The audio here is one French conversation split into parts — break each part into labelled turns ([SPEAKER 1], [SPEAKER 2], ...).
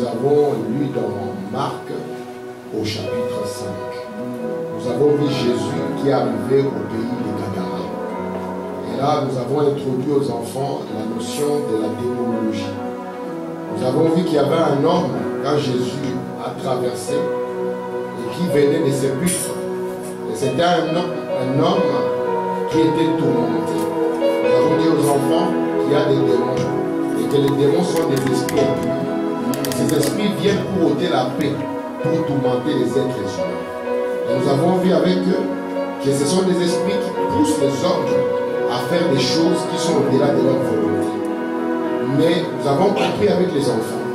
[SPEAKER 1] avons lu dans Marc au chapitre 5. Nous avons vu Jésus qui est arrivé au pays des Gadara. Et là, nous avons introduit aux enfants la notion de la démonologie. Nous avons vu qu'il y avait un homme, quand Jésus a traversé, et qui venait des sépulcres. Et c'était un homme qui était tourmenté. Nous avons dit aux enfants qu'il y a des démons, et que les démons sont des esprits impurs. Ces esprits viennent pour ôter la paix, pour tourmenter les êtres humains. Et nous avons vu avec eux que ce sont des esprits qui poussent les hommes à faire des choses qui sont au-delà de leur volonté. Mais nous avons compris avec les enfants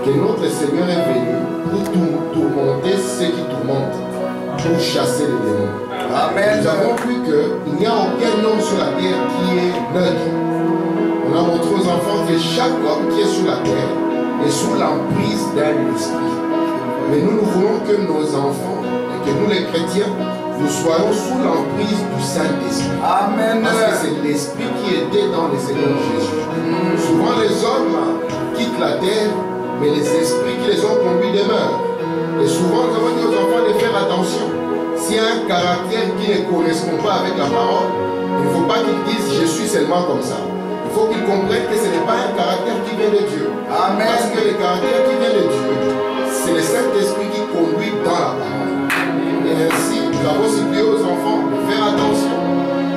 [SPEAKER 1] que notre Seigneur est venu pour tourmenter ceux qui tourmentent, pour chasser les démons. Amen. Nous avons vu qu'il n'y a aucun homme sur la terre qui est neutre. On a montré aux enfants que chaque homme qui est sur la terre est sous l'emprise d'un esprit. Mais nous voulons que nos enfants, et que nous les chrétiens, nous soyons sous l'emprise du Saint-Esprit. Amen. Parce que c'est l'Esprit qui était dans le Seigneur Jésus. Souvent les hommes quittent la terre, mais les esprits qui les ont conduits demeurent. Et souvent nous avons dit aux enfants de faire attention. S'il y a un caractère qui ne correspond pas avec la parole, il ne faut pas qu'ils disent je suis seulement comme ça. Il faut qu'ils comprennent que ce n'est pas un caractère qui vient de Dieu. Amen. Parce que le caractère qui vient de Dieu, c'est le Saint-Esprit qui conduit dans la parole. Et ainsi, nous avons supplié aux enfants de faire attention.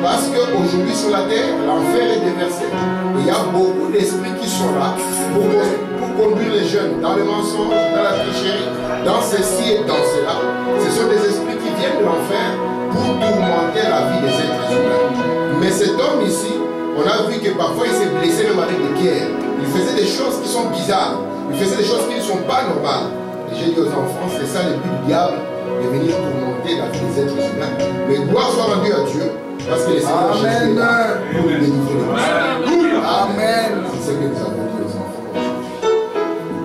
[SPEAKER 1] Parce qu'aujourd'hui sur la terre, l'enfer est déversé. Et il y a beaucoup d'esprits qui sont là pour conduire les jeunes dans le mensonge, dans la tricherie, dans ceci et dans cela. Ce sont des esprits qui viennent de l'enfer pour tourmenter la vie des êtres humains. Mais cet homme ici, on a vu que parfois il s'est blessé même avec des pierres. Il faisait des choses qui sont bizarres. Il faisait des choses qui ne sont pas normales. Et j'ai dit aux enfants, c'est ça le but du diable, de venir tourmenter la vie des êtres humains. Mais gloire soit rendue à Dieu, parce que le Seigneur Jésus est là pour nous délivrer. Amen. C'est ce que nous avons dit aux enfants aujourd'hui.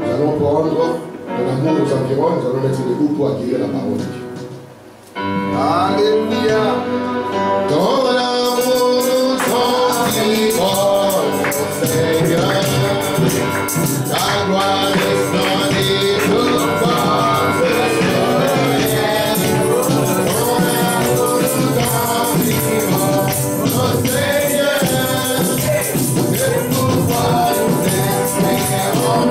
[SPEAKER 1] Nous allons prendre mon amour aux environs, nous allons mettre debout pour accueillir la parole de Dieu. Alléluia. Ton amour tranquille, Seigneur, ta gloire resplendit tout force. Ton amour tranquille, Seigneur, le pouvoir nous espérons.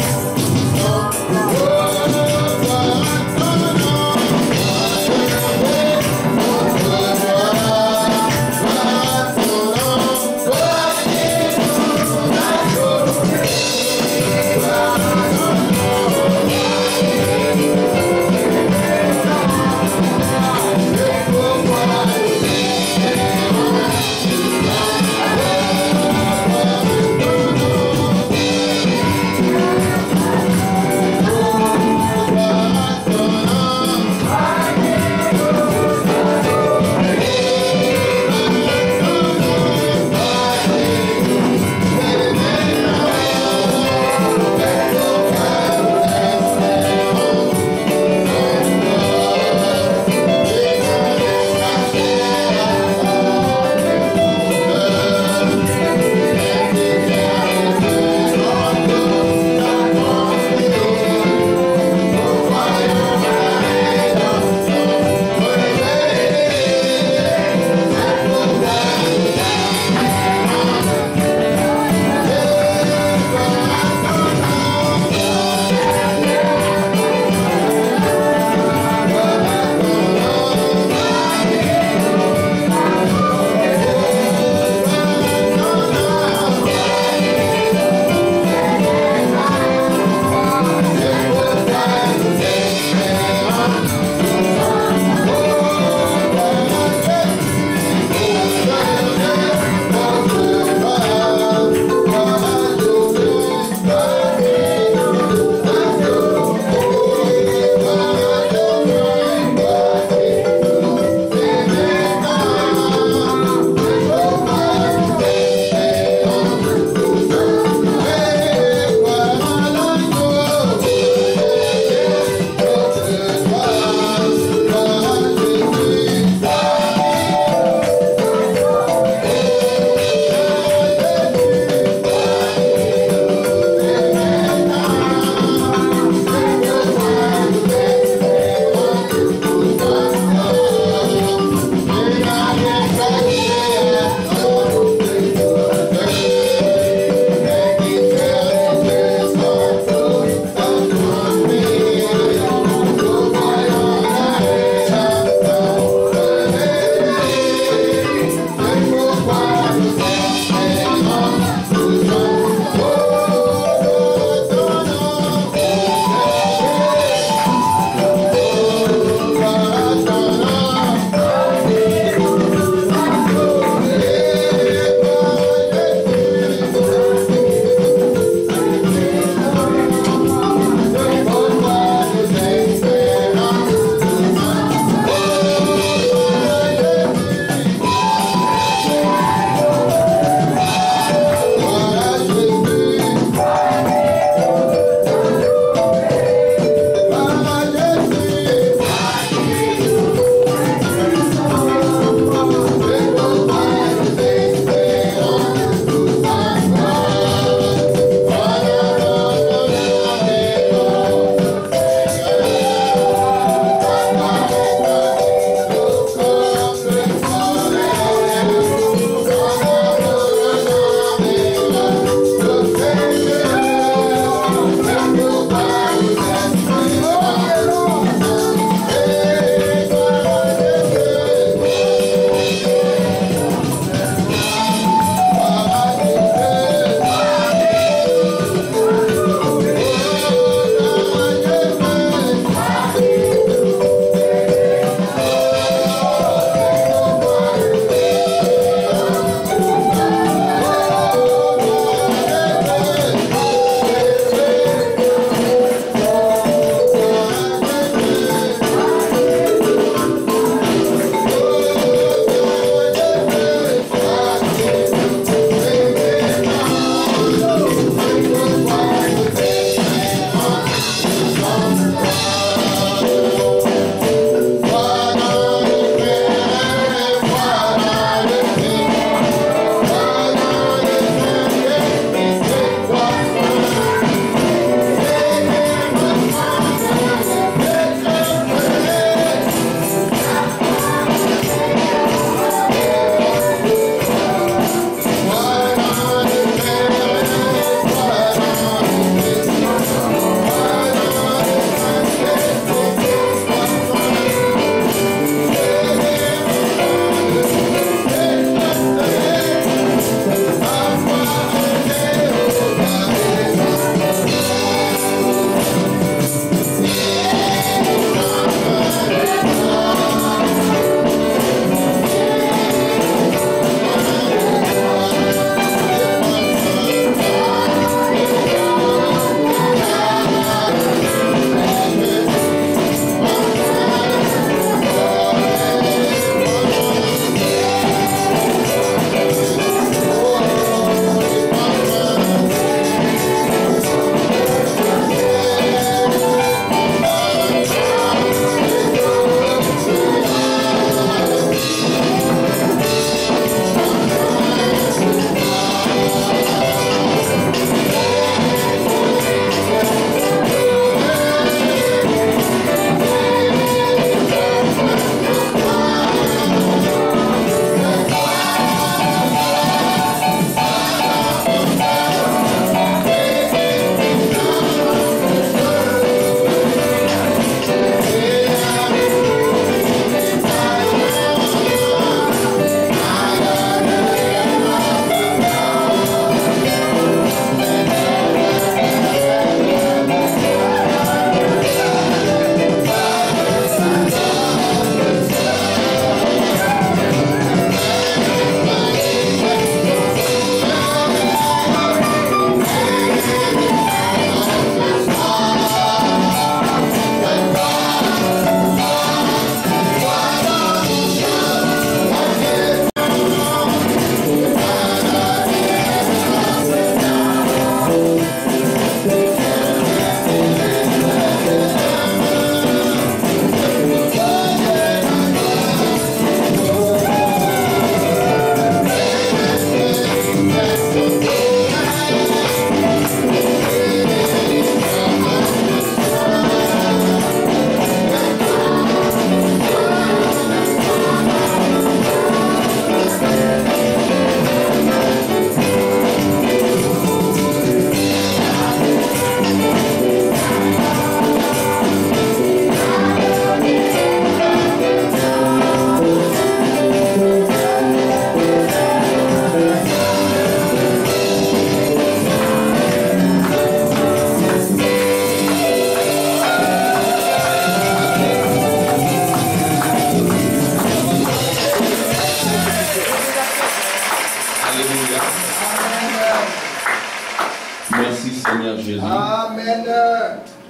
[SPEAKER 2] Jésus.
[SPEAKER 1] Amen.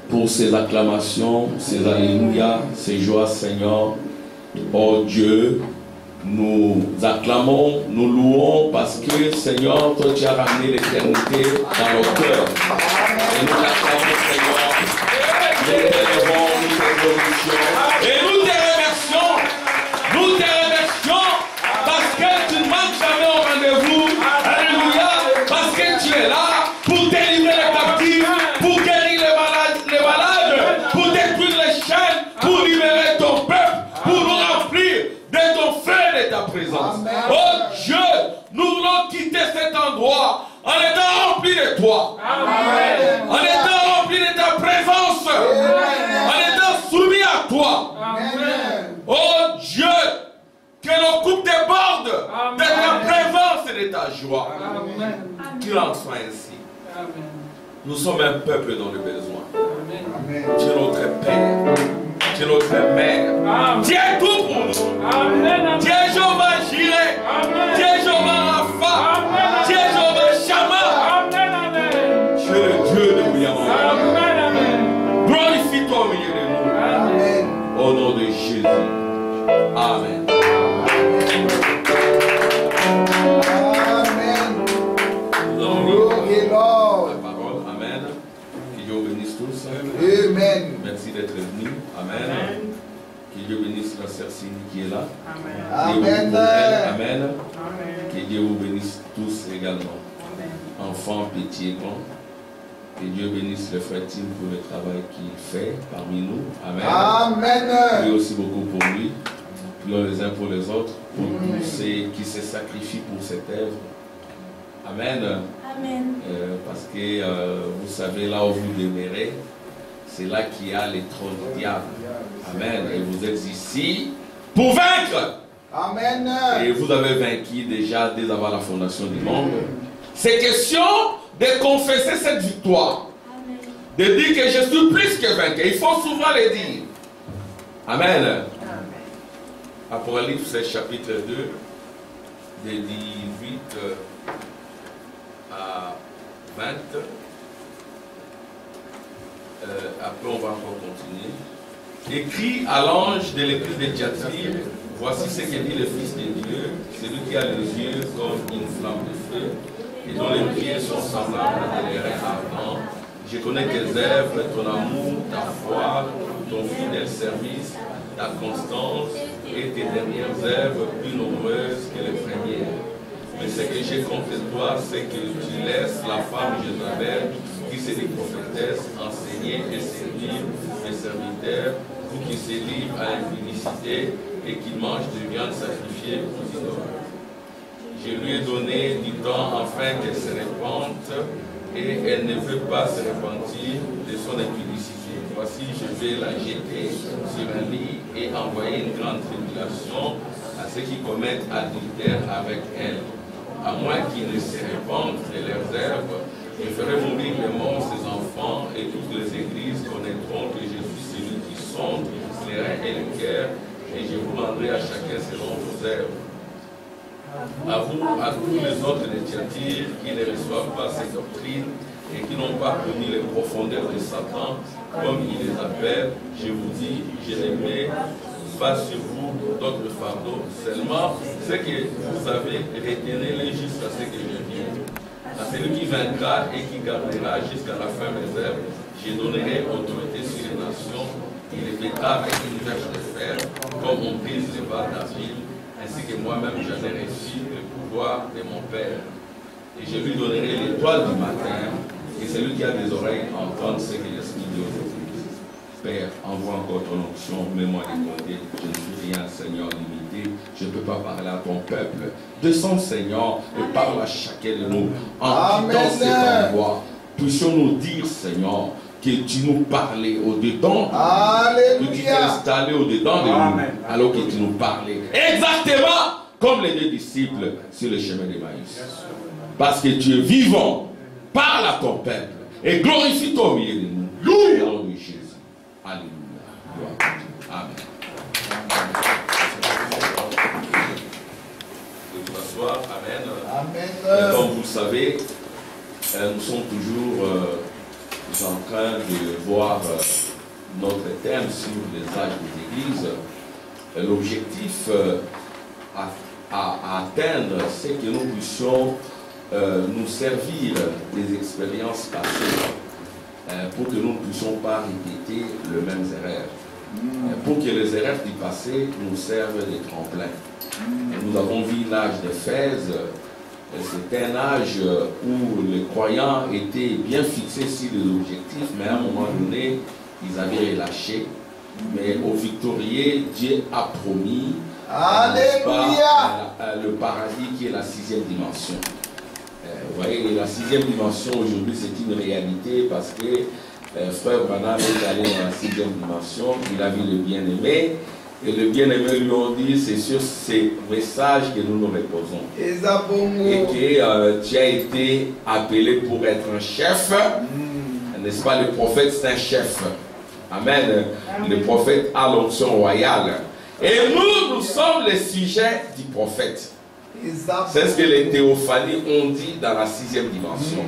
[SPEAKER 2] Pour ces acclamations, ces alléluia, ces joies, Seigneur. Oh Dieu, nous acclamons, nous louons parce que, Seigneur, toi tu as ramené l'éternité dans nos cœurs. Et nous l'acclamons, Seigneur. Nous t'élevons, nous te glorifions. Et nous te remercions. Nous te remercions parce que tu ne manques jamais au rendez-vous. Alléluia. Parce que tu es là pour délivrer les captifs, pour guérir les malades, pour détruire les chaînes, pour libérer ton peuple, pour nous remplir de ton feu et de ta présence. Oh Dieu, nous voulons quitter cet endroit en étant remplis de toi. Amen. En étant remplis de ta présence. Amen. En étant soumis à toi. Amen. Oh Dieu, que nos coupes débordent de ta présence et de ta joie. Amen. Qu'il en soit ainsi. Amen. Nous sommes un peuple dans le besoin. Amen. Tu es notre Père. Tu es notre Mère. Amen. Tu es tout pour nous. Amen. Tu es Jéhovah Jireh. Tu es Jéhovah Rapha. Tu es Jéhovah Shammah. Tu es le Dieu de Bouillon. Glorifie-toi au milieu de nous. Amen. Au nom de Jésus. Amen.
[SPEAKER 1] Amen.
[SPEAKER 2] Merci d'être venu. Amen. Amen. Que Dieu bénisse la sœur Cindy qui est là.
[SPEAKER 1] Amen. Amen.
[SPEAKER 2] Amen. Que Dieu vous bénisse tous également. Amen. Enfants, petits et grands. Que Dieu bénisse le frère Tim pour le travail qu'il fait parmi nous. Amen.
[SPEAKER 1] Amen.
[SPEAKER 2] Prions aussi beaucoup pour lui. Prions les uns pour les autres. Pour tous ceux qui se sacrifient pour cette œuvre. Amen. Amen. Parce que vous savez, là où vous demeurez, c'est là qu'il y a les trônes du diable. Amen. Et vous êtes ici pour vaincre. Amen. Et vous avez vaincu déjà dès avant la fondation du monde. C'est question de confesser cette victoire. Amen. De dire que je suis plus que vainqueur. Il faut souvent le dire. Amen. Amen. Apocalypse chapitre 2, de 18 à 20. Après on va encore continuer. Écrit à l'ange de l'église de Thyatire, voici ce que dit le Fils de Dieu, celui qui a les yeux comme une flamme de feu et dont les pieds sont semblables à des reins ardents. Je connais tes œuvres, ton amour, ta foi, ton fidèle service, ta constance et tes dernières œuvres plus nombreuses que les premières. Mais ce que j'ai contre toi, c'est que tu laisses la femme Jézabel, qui se dit prophétesse, enseigner et servir les serviteurs, ou qui se livrent à l'impudicité et qui mangent de viande sacrifiée aux idoles. Je lui ai donné du temps afin qu'elle se répande, et elle ne veut pas se repentir de son impudicité. Voici, je vais la jeter sur un lit et envoyer une grande tribulation à ceux qui commettent adultère avec elle. À moins qu'ils ne se répandent de leurs œuvres, je ferai mourir les morts, ses enfants, et toutes les églises connaîtront que je suis celui qui sonde les reins et le cœur, et je vous rendrai à chacun selon vos œuvres. À vous, à tous les autres de Thyatire qui ne reçoivent pas ces doctrines et qui n'ont pas connu les profondeurs de Satan, comme il les appelle, je vous dis, je ne mets pas sur vous d'autres fardeaux. Seulement, ce que vous avez, retenez-les jusqu'à ce que je vienne. À celui qui vaincra et qui gardera jusqu'à la fin mes œuvres, je donnerai autorité sur les nations. Il les mettra avec une verge de fer, comme on brise les barres d'argile, ainsi que moi-même j'en ai reçu le pouvoir de mon Père. Et je lui donnerai l'étoile du matin, et celui qui a des oreilles entende ce que l'Esprit dit aux églises. Père, envoie encore ton onction, mets-moi les côtés. Je ne suis rien, Seigneur, limité. Je ne peux pas parler à ton peuple. Descends, Seigneur, et parle à chacun de nous. En quittant cet endroit, puissions-nous dire, Seigneur, que tu nous parlais au-dedans, que tu t'es installé au-dedans de nous, alors que tu nous parlais. Exactement comme les deux disciples sur le chemin d'Emmaüs. Parce que tu es vivant, parle à ton peuple et glorifie-toi au milieu de nous. Au nom de Jésus. Alléluia. Gloire à Dieu. Amen. Vous asseoir. Amen. Amen. Comme vous le savez, nous sommes toujours en train de voir notre thème sur les âges des églises. L'objectif à atteindre, c'est que nous puissions nous servir des expériences passées pour que nous ne puissions pas répéter les mêmes erreurs. Pour que les erreurs du passé nous servent de tremplin. Nous avons vu l'âge d'Éphèse. C'est un âge où les croyants étaient bien fixés sur les objectifs, mais à un moment donné, ils avaient relâché. Mais aux victorieux, Dieu a promis le paradis qui est la 6e dimension. Vous voyez, la 6e dimension aujourd'hui, c'est une réalité parce que Frère Branham est allé dans la 6e dimension, il a vu le bien-aimé. Et le bien-aimé lui ont dit, c'est sur ces messages que nous nous reposons. Et que tu as été appelé pour être un chef. N'est-ce pas, le prophète c'est un chef. Amen. Le prophète a l'onction royale. Et nous sommes les sujets du prophète. C'est ce que les théophanies ont dit dans la 6e dimension.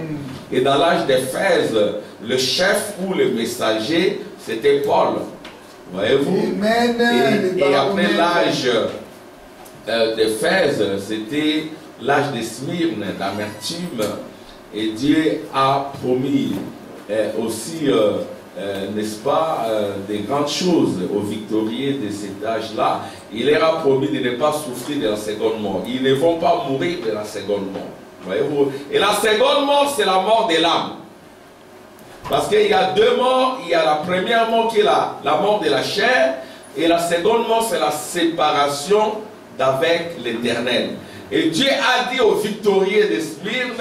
[SPEAKER 2] Et dans l'âge d'Éphèse, le chef ou le messager, c'était Paul. Voyez-vous? Et après l'âge d'Éphèse, c'était l'âge de Smyrne, d'amertume. Et Dieu a promis aussi, n'est-ce pas, des grandes choses aux victorieux de cet âge-là. Il leur a promis de ne pas souffrir de la seconde mort. Ils ne vont pas mourir de la seconde mort. Voyez-vous? Et la seconde mort, c'est la mort de l'âme. Parce qu'il y a deux morts, il y a la première mort qui est la mort de la chair, et la seconde mort c'est la séparation d'avec l'Éternel. Et Dieu a dit aux victorieux de Smyrne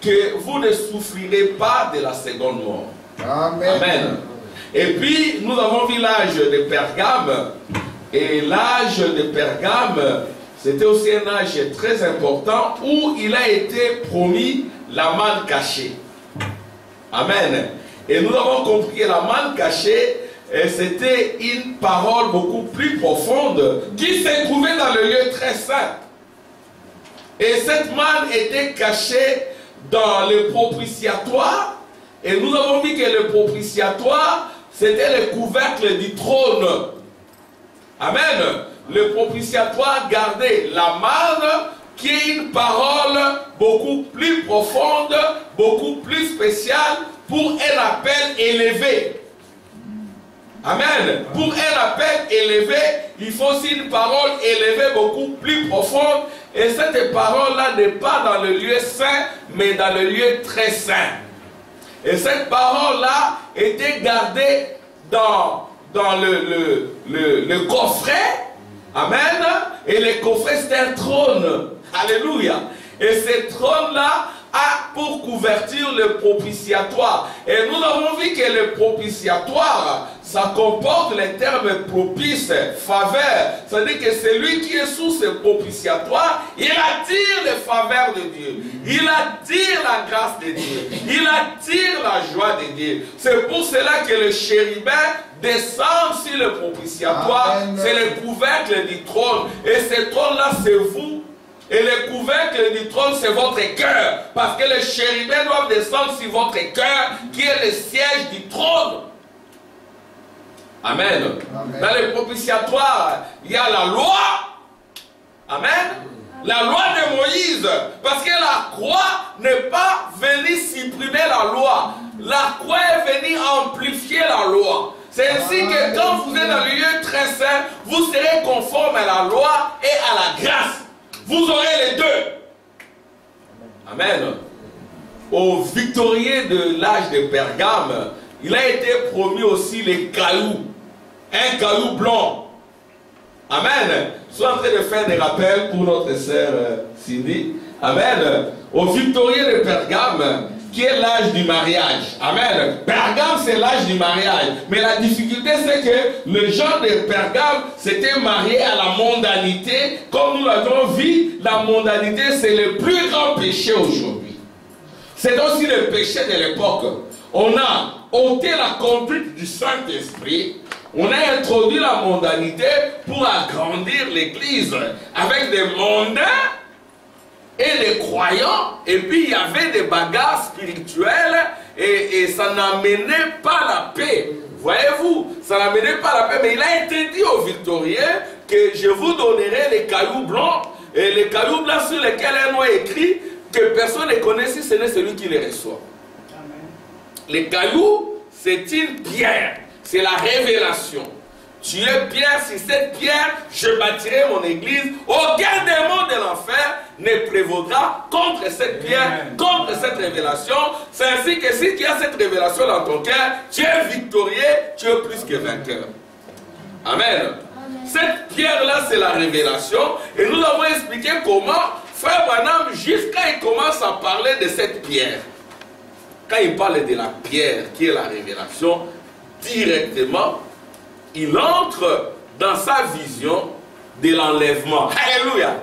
[SPEAKER 2] que vous ne souffrirez pas de la seconde mort. Amen. Amen. Et puis nous avons vu l'âge de Pergame, et l'âge de Pergame c'était aussi un âge très important où il a été promis la manne cachée. Amen. Et nous avons compris que la manne cachée, c'était une parole beaucoup plus profonde qui s'est trouvée dans le lieu très saint. Et cette manne était cachée dans le propitiatoire. Et nous avons vu que le propitiatoire, c'était le couvercle du trône. Amen. Le propitiatoire gardait la manne, qui est une parole beaucoup plus profonde, beaucoup plus spéciale pour un appel élevé. Amen. Pour un appel élevé, il faut aussi une parole élevée beaucoup plus profonde. Et cette parole-là n'est pas dans le lieu saint, mais dans le lieu très saint. Et cette parole-là était gardée dans le coffret. Amen. Et le coffret, c'est un trône. Alléluia. Et ce trône-là a pour couverture le propitiatoire. Et nous avons vu que le propitiatoire, ça comporte les termes propice, faveur. C'est-à-dire que celui qui est sous ce propitiatoire, il attire les faveurs de Dieu. Il attire la grâce de Dieu. Il attire la joie de Dieu. C'est pour cela que le chérubin descend sur le propitiatoire. C'est le couvercle du trône. Et ce trône-là, c'est vous. Et le couvercle du trône, c'est votre cœur. Parce que les chérubins doivent descendre sur votre cœur, qui est le siège du trône. Amen. Amen. Dans le propitiatoire, il y a la loi. Amen. La loi de Moïse. Parce que la croix n'est pas venue supprimer la loi. La croix est venue amplifier la loi. C'est ainsi que quand vous êtes dans le lieu très saint, vous serez conforme à la loi et à la grâce. Vous aurez les deux. Amen. Aux victorieux de l'âge de Pergame, il a été promis aussi les cailloux. Un caillou blanc. Amen. Sois en train de faire des rappels pour notre sœur Cindy. Amen. Aux victorieux de Pergame, qui est l'âge du mariage. Amen. Pergame, c'est l'âge du mariage. Mais la difficulté, c'est que le genre de Pergame s'était marié à la mondanité. Comme nous l'avons vu, la mondanité, c'est le plus grand péché aujourd'hui. C'est aussi le péché de l'époque. On a ôté la conduite du Saint-Esprit. On a introduit la mondanité pour agrandir l'église avec des mondains et des croyants. Et puis il y avait des bagarres spirituelles et ça n'amenait pas la paix. Voyez-vous, ça n'amenait pas la paix, mais il a été dit aux victorieux que je vous donnerai les cailloux blancs, et les cailloux blancs sur lesquels un nom est écrit, que personne ne connaît si ce n'est celui qui les reçoit. Amen. Les cailloux, c'est une pierre, c'est la révélation. Tu es pierre, sur cette pierre, je bâtirai mon église. Aucun démon de l'enfer ne prévaudra contre cette pierre, contre cette révélation. C'est ainsi que si tu as cette révélation dans ton cœur, tu es victorieux, tu es plus que vainqueur. Amen. Cette pierre-là, c'est la révélation. Et nous avons expliqué comment Frère Branham, jusqu'à il commence à parler de cette pierre. Quand il parle de la pierre, qui est la révélation, directement, il entre dans sa vision de l'enlèvement. Alléluia.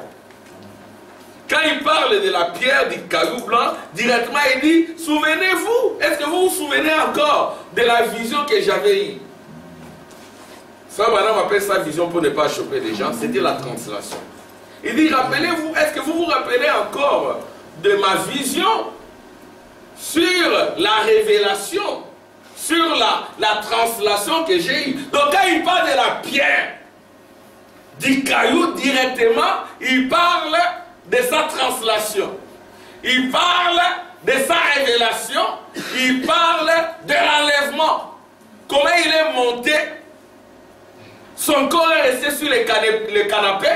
[SPEAKER 2] Quand il parle de la pierre du caillou blanc, directement il dit, souvenez-vous, est-ce que vous vous souvenez encore de la vision que j'avais eue? Ça, madame appelle sa vision pour ne pas choper les gens, c'était la translation. Il dit, rappelez-vous, est-ce que vous vous rappelez encore de ma vision sur la révélation, sur la translation que j'ai eue? Donc quand il parle de la pierre, du caillou directement, il parle de sa translation. Il parle de sa révélation. Il parle de l'enlèvement. Comment il est monté. Son corps est resté sur le canapé.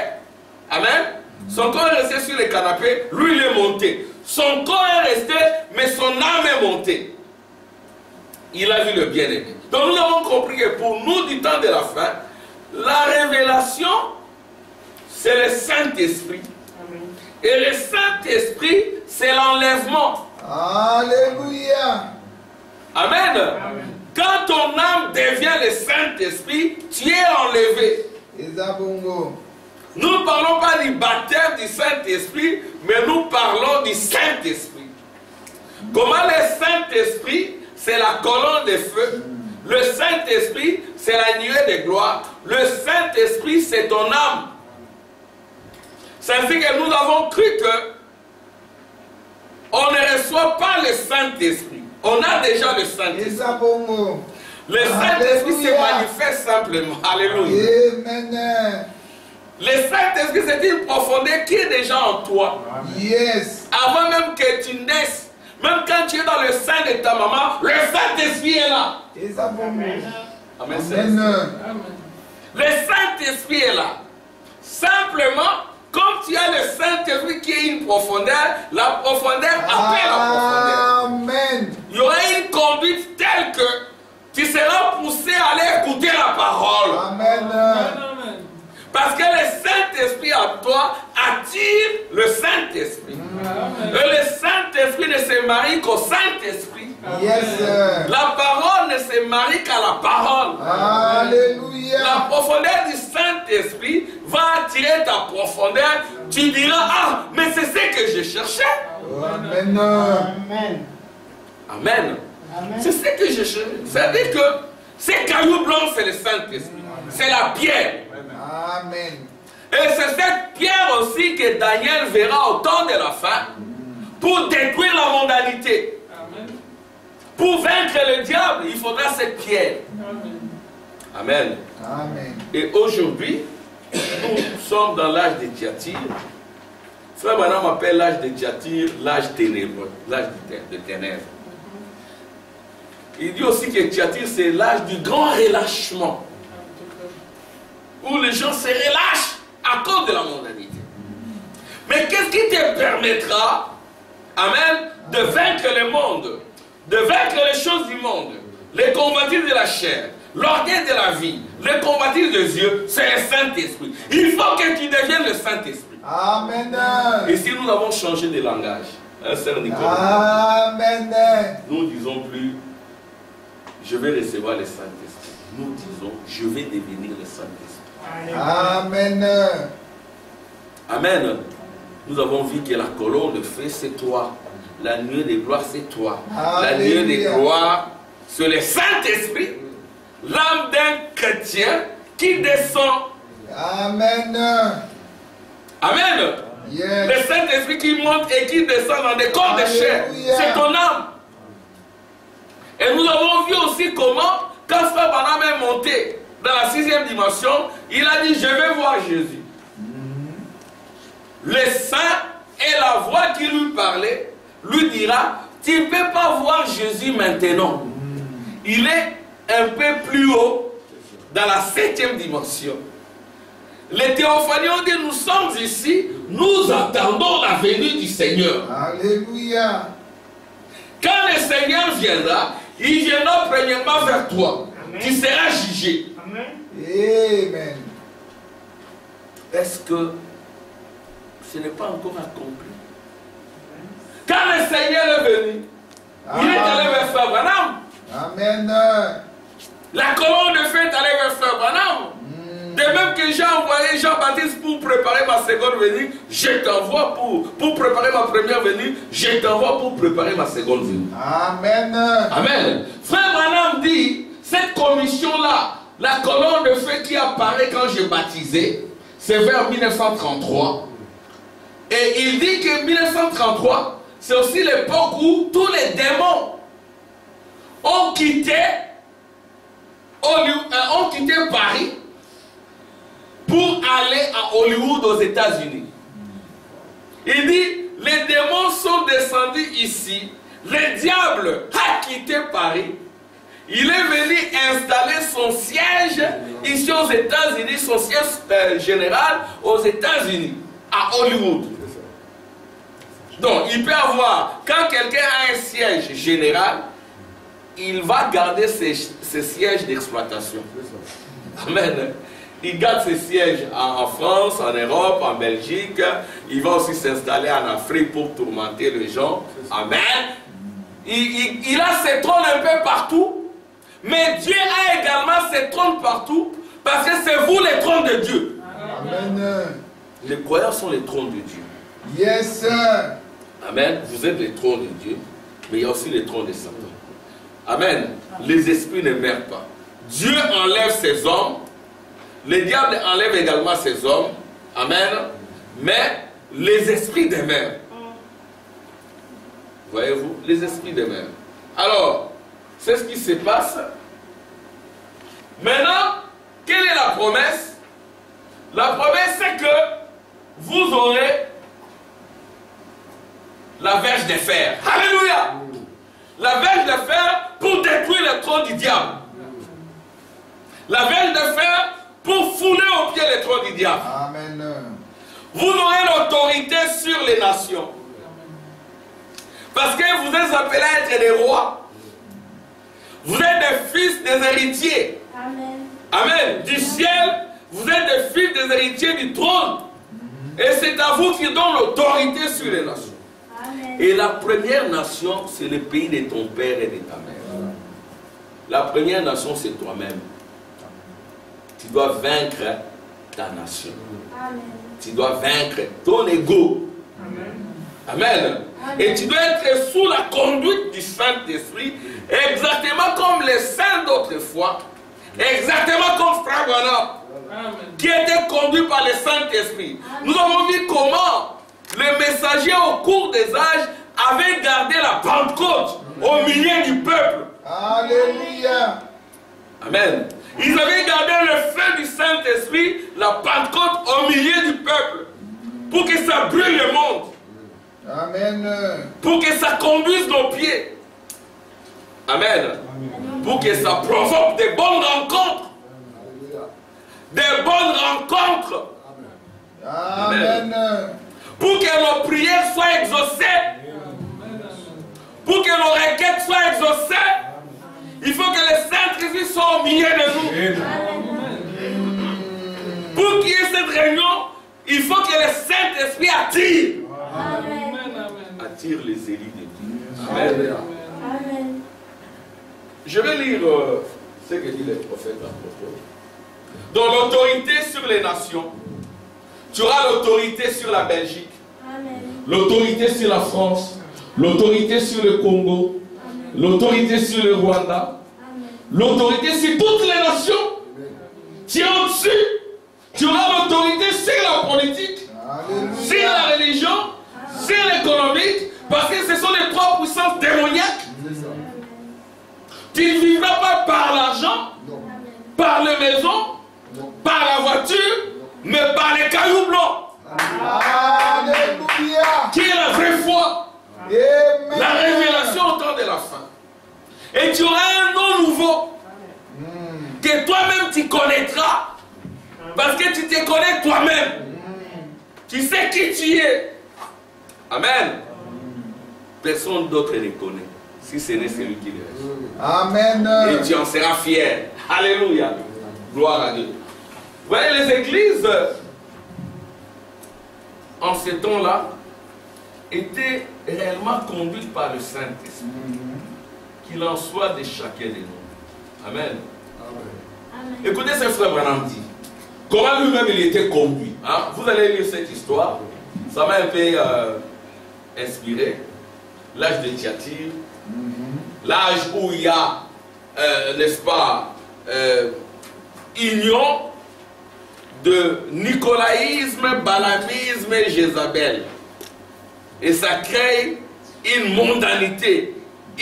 [SPEAKER 2] Amen. Son corps est resté sur le canapé. Lui, il est monté. Son corps est resté, mais son âme est montée. Il a vu le bien-aimé. Donc nous avons compris que pour nous, du temps de la fin, la révélation, c'est le Saint-Esprit. Et le Saint-Esprit, c'est l'enlèvement.
[SPEAKER 3] Alléluia.
[SPEAKER 2] Amen. Amen. Quand ton âme devient le Saint-Esprit, tu es enlevé. Nous ne parlons pas du baptême du Saint-Esprit, mais nous parlons du Saint-Esprit. Comment le Saint-Esprit, c'est la colonne de feu. Le Saint-Esprit, c'est la nuée de gloire. Le Saint-Esprit, c'est ton âme. C'est ainsi que nous avons cru que on ne reçoit pas le Saint-Esprit. On a déjà le Saint-Esprit. Le Saint-Esprit se manifeste simplement. Alléluia.
[SPEAKER 3] Amen.
[SPEAKER 2] Le Saint-Esprit, c'est une profondeur qui est déjà en toi.
[SPEAKER 3] Yes.
[SPEAKER 2] Avant même que tu naisses, même quand tu es dans le sein de ta maman, le Saint-Esprit est là.
[SPEAKER 3] Amen.
[SPEAKER 2] Amen. Le Saint-Esprit est là. Simplement, comme tu as le Saint-Esprit qui est une profondeur, la profondeur appelle la profondeur.
[SPEAKER 3] Amen.
[SPEAKER 2] Il y aura une conduite telle que tu seras poussé à aller écouter la parole.
[SPEAKER 3] Amen.
[SPEAKER 2] Parce que le Saint-Esprit en toi attire le Saint-Esprit. Et le Saint-Esprit ne se marie qu'au Saint-Esprit.
[SPEAKER 3] Yes.
[SPEAKER 2] La parole ne se marie qu'à la parole.
[SPEAKER 3] Alléluia.
[SPEAKER 2] La profondeur du Saint-Esprit va attirer ta profondeur. Tu diras, ah, mais c'est ce que je cherchais.
[SPEAKER 3] Amen.
[SPEAKER 2] Amen. Amen. C'est ce que je cherchais. C'est-à-dire que ces cailloux blancs, c'est le Saint-Esprit. C'est la pierre.
[SPEAKER 3] Amen.
[SPEAKER 2] Et c'est cette pierre aussi que Daniel verra au temps de la fin pour détruire la mondanité. Pour vaincre le diable, il faudra cette pierre. Amen.
[SPEAKER 3] Amen.
[SPEAKER 2] Et aujourd'hui, nous sommes dans l'âge de Thyatire. Frère Branham appelle l'âge de Thyatire l'âge ténébreux, l'âge de ténèbres. Il dit aussi que Thyatire, c'est l'âge du grand relâchement. Où les gens se relâchent à cause de la mondanité. Mais qu'est-ce qui te permettra, amen, de vaincre le monde, de vaincre les choses du monde, les convoitises de la chair, l'orgueil de la vie, les convoitises des yeux, c'est le Saint-Esprit. Il faut que tu deviennes le Saint-Esprit.
[SPEAKER 3] Amen.
[SPEAKER 2] Et si nous avons changé de langage, hein, Sœur Nicolas,
[SPEAKER 3] Amen.
[SPEAKER 2] nous ne disons plus, je vais recevoir le Saint-Esprit. Nous disons, je vais devenir le Saint-Esprit.
[SPEAKER 3] Amen.
[SPEAKER 2] Amen. Nous avons vu que la colonne de feu, c'est toi. La nuée de gloire, c'est toi.
[SPEAKER 3] Alléluia.
[SPEAKER 2] La nuée de gloire, c'est le Saint-Esprit, l'âme d'un chrétien qui descend.
[SPEAKER 3] Amen.
[SPEAKER 2] Amen.
[SPEAKER 3] Yes.
[SPEAKER 2] Le Saint-Esprit qui monte et qui descend dans des corps de chair.
[SPEAKER 3] Alléluia.
[SPEAKER 2] C'est ton âme. Et nous avons vu aussi comment, quand Frère Branham est monté dans la 6e dimension, il a dit, je vais voir Jésus. Le saint et la voix qui lui parlait, lui dira, tu ne peux pas voir Jésus maintenant. Il est un peu plus haut, dans la 7e dimension. Les théophanies ont dit, nous sommes ici, nous attendons la venue du Seigneur.
[SPEAKER 3] Alléluia.
[SPEAKER 2] Quand le Seigneur viendra, il viendra premièrement vers toi.
[SPEAKER 4] Amen.
[SPEAKER 2] Tu seras jugé.
[SPEAKER 3] Amen.
[SPEAKER 2] Est-ce que ce n'est pas encore accompli? Quand le Seigneur est venu, il est allé vers Frère Branham.
[SPEAKER 3] Amen.
[SPEAKER 2] La colonne de feu est allée vers Frère Branham. De même que j'ai envoyé Jean-Baptiste pour préparer ma seconde venue, je t'envoie pour préparer ma première venue, je t'envoie pour préparer ma seconde venue.
[SPEAKER 3] Amen.
[SPEAKER 2] Amen. Frère Branham dit, cette commission-là, la colonne de feu qui apparaît quand j'ai baptisé, c'est vers 1933. Et il dit que 1933, c'est aussi l'époque où tous les démons ont quitté Paris pour aller à Hollywood aux États-Unis. Il dit, les démons sont descendus ici, le diable a quitté Paris, il est venu installer son siège ici aux États-Unis, son siège général aux États-Unis, à Hollywood. Donc, il peut avoir, quand quelqu'un a un siège général, il va garder ses sièges d'exploitation. Amen. Il garde ses sièges en France, en Europe, en Belgique. Il va aussi s'installer en Afrique pour tourmenter les gens. Amen. Il a ses trônes un peu partout. Mais Dieu a également ses trônes partout. Parce que c'est vous les trônes de Dieu.
[SPEAKER 3] Amen.
[SPEAKER 2] Les croyants sont les trônes de Dieu.
[SPEAKER 3] Yes, sir.
[SPEAKER 2] Amen. Vous êtes les trônes de Dieu. Mais il y a aussi les trônes de Satan. Amen. Les esprits ne meurent pas. Dieu enlève ses hommes. Le diable enlève également ses hommes. Amen. Mais les esprits demeurent. Voyez-vous, les esprits demeurent. Alors, c'est ce qui se passe. Maintenant, quelle est la promesse? La promesse, c'est que vous aurez la verge de fer. Alléluia! La verge de fer pour détruire le trône du diable. La verge de fer pour fouler au pied le trône du diable.
[SPEAKER 3] Amen.
[SPEAKER 2] Vous aurez l'autorité sur les nations. Parce que vous êtes appelés à être des rois. Vous êtes des fils des héritiers.
[SPEAKER 5] Amen.
[SPEAKER 2] Amen. Du ciel, vous êtes des fils des héritiers du trône. Et c'est à vous qui donne l'autorité sur les nations.
[SPEAKER 5] Amen.
[SPEAKER 2] Et la première nation, c'est le pays de ton père et de ta mère. La première nation, c'est toi-même. Tu dois vaincre ta nation.
[SPEAKER 5] Amen.
[SPEAKER 2] Tu dois vaincre ton ego. Amen. Et tu dois être sous la conduite du Saint-Esprit, exactement comme les saints d'autrefois, exactement comme Frère Branham, qui était conduit par le Saint-Esprit. Nous avons vu comment les messagers au cours des âges avaient gardé la Pentecôte au milieu du peuple.
[SPEAKER 3] Alléluia.
[SPEAKER 2] Amen. Ils avaient gardé le feu du Saint-Esprit, la Pentecôte au milieu du peuple, pour que ça brûle le monde.
[SPEAKER 3] Amen.
[SPEAKER 2] Pour que ça conduise nos pieds. Amen. Pour que ça provoque des bonnes rencontres. Des bonnes rencontres.
[SPEAKER 3] Amen.
[SPEAKER 2] Pour que nos prières soient exaucées. Pour que nos requêtes soient exaucées. Il faut que le Saint-Esprit soit au milieu de nous. Pour qu'il y ait cette réunion, il faut que le Saint-Esprit attire. Attire les élus de Dieu. Amen.
[SPEAKER 5] Amen.
[SPEAKER 2] Je vais lire ce que dit le prophète à propos. Dans l'autorité sur les nations, tu auras l'autorité sur la Belgique, l'autorité sur la France, l'autorité sur le Congo, l'autorité sur le Rwanda, l'autorité sur toutes les nations. Tu es au-dessus. Tu auras l'autorité sur la politique, sur la religion, sur l'économique, parce que ce sont les trois puissances démoniaques. Tu ne vivras pas par l'argent, par les maisons, par la voiture, mais par les cailloux blancs.
[SPEAKER 3] Alléluia.
[SPEAKER 2] Qui est la vraie foi?
[SPEAKER 3] Amen.
[SPEAKER 2] La révélation au temps de la fin. Et tu auras un nom nouveau que toi-même tu connaîtras. Parce que tu te connais toi-même. Tu sais qui tu es. Amen. Personne d'autre ne connaît. Si ce n'est celui qui le reste.
[SPEAKER 3] Amen.
[SPEAKER 2] Et tu en seras fier. Alléluia. Gloire à Dieu. Vous voyez, les églises, en ce temps-là, étaient réellement conduites par le Saint-Esprit. Qu'il en soit de chacun de nous. Amen. Écoutez ce frère Branham dit. Comment lui-même il était conduit. Hein? Vous allez lire cette histoire. Ça m'a un peu inspiré. L'âge de Thyatire. L'âge où il y a, n'est-ce pas, union de nicolaïsme, balamisme et Jézabel. Et ça crée une mondanité,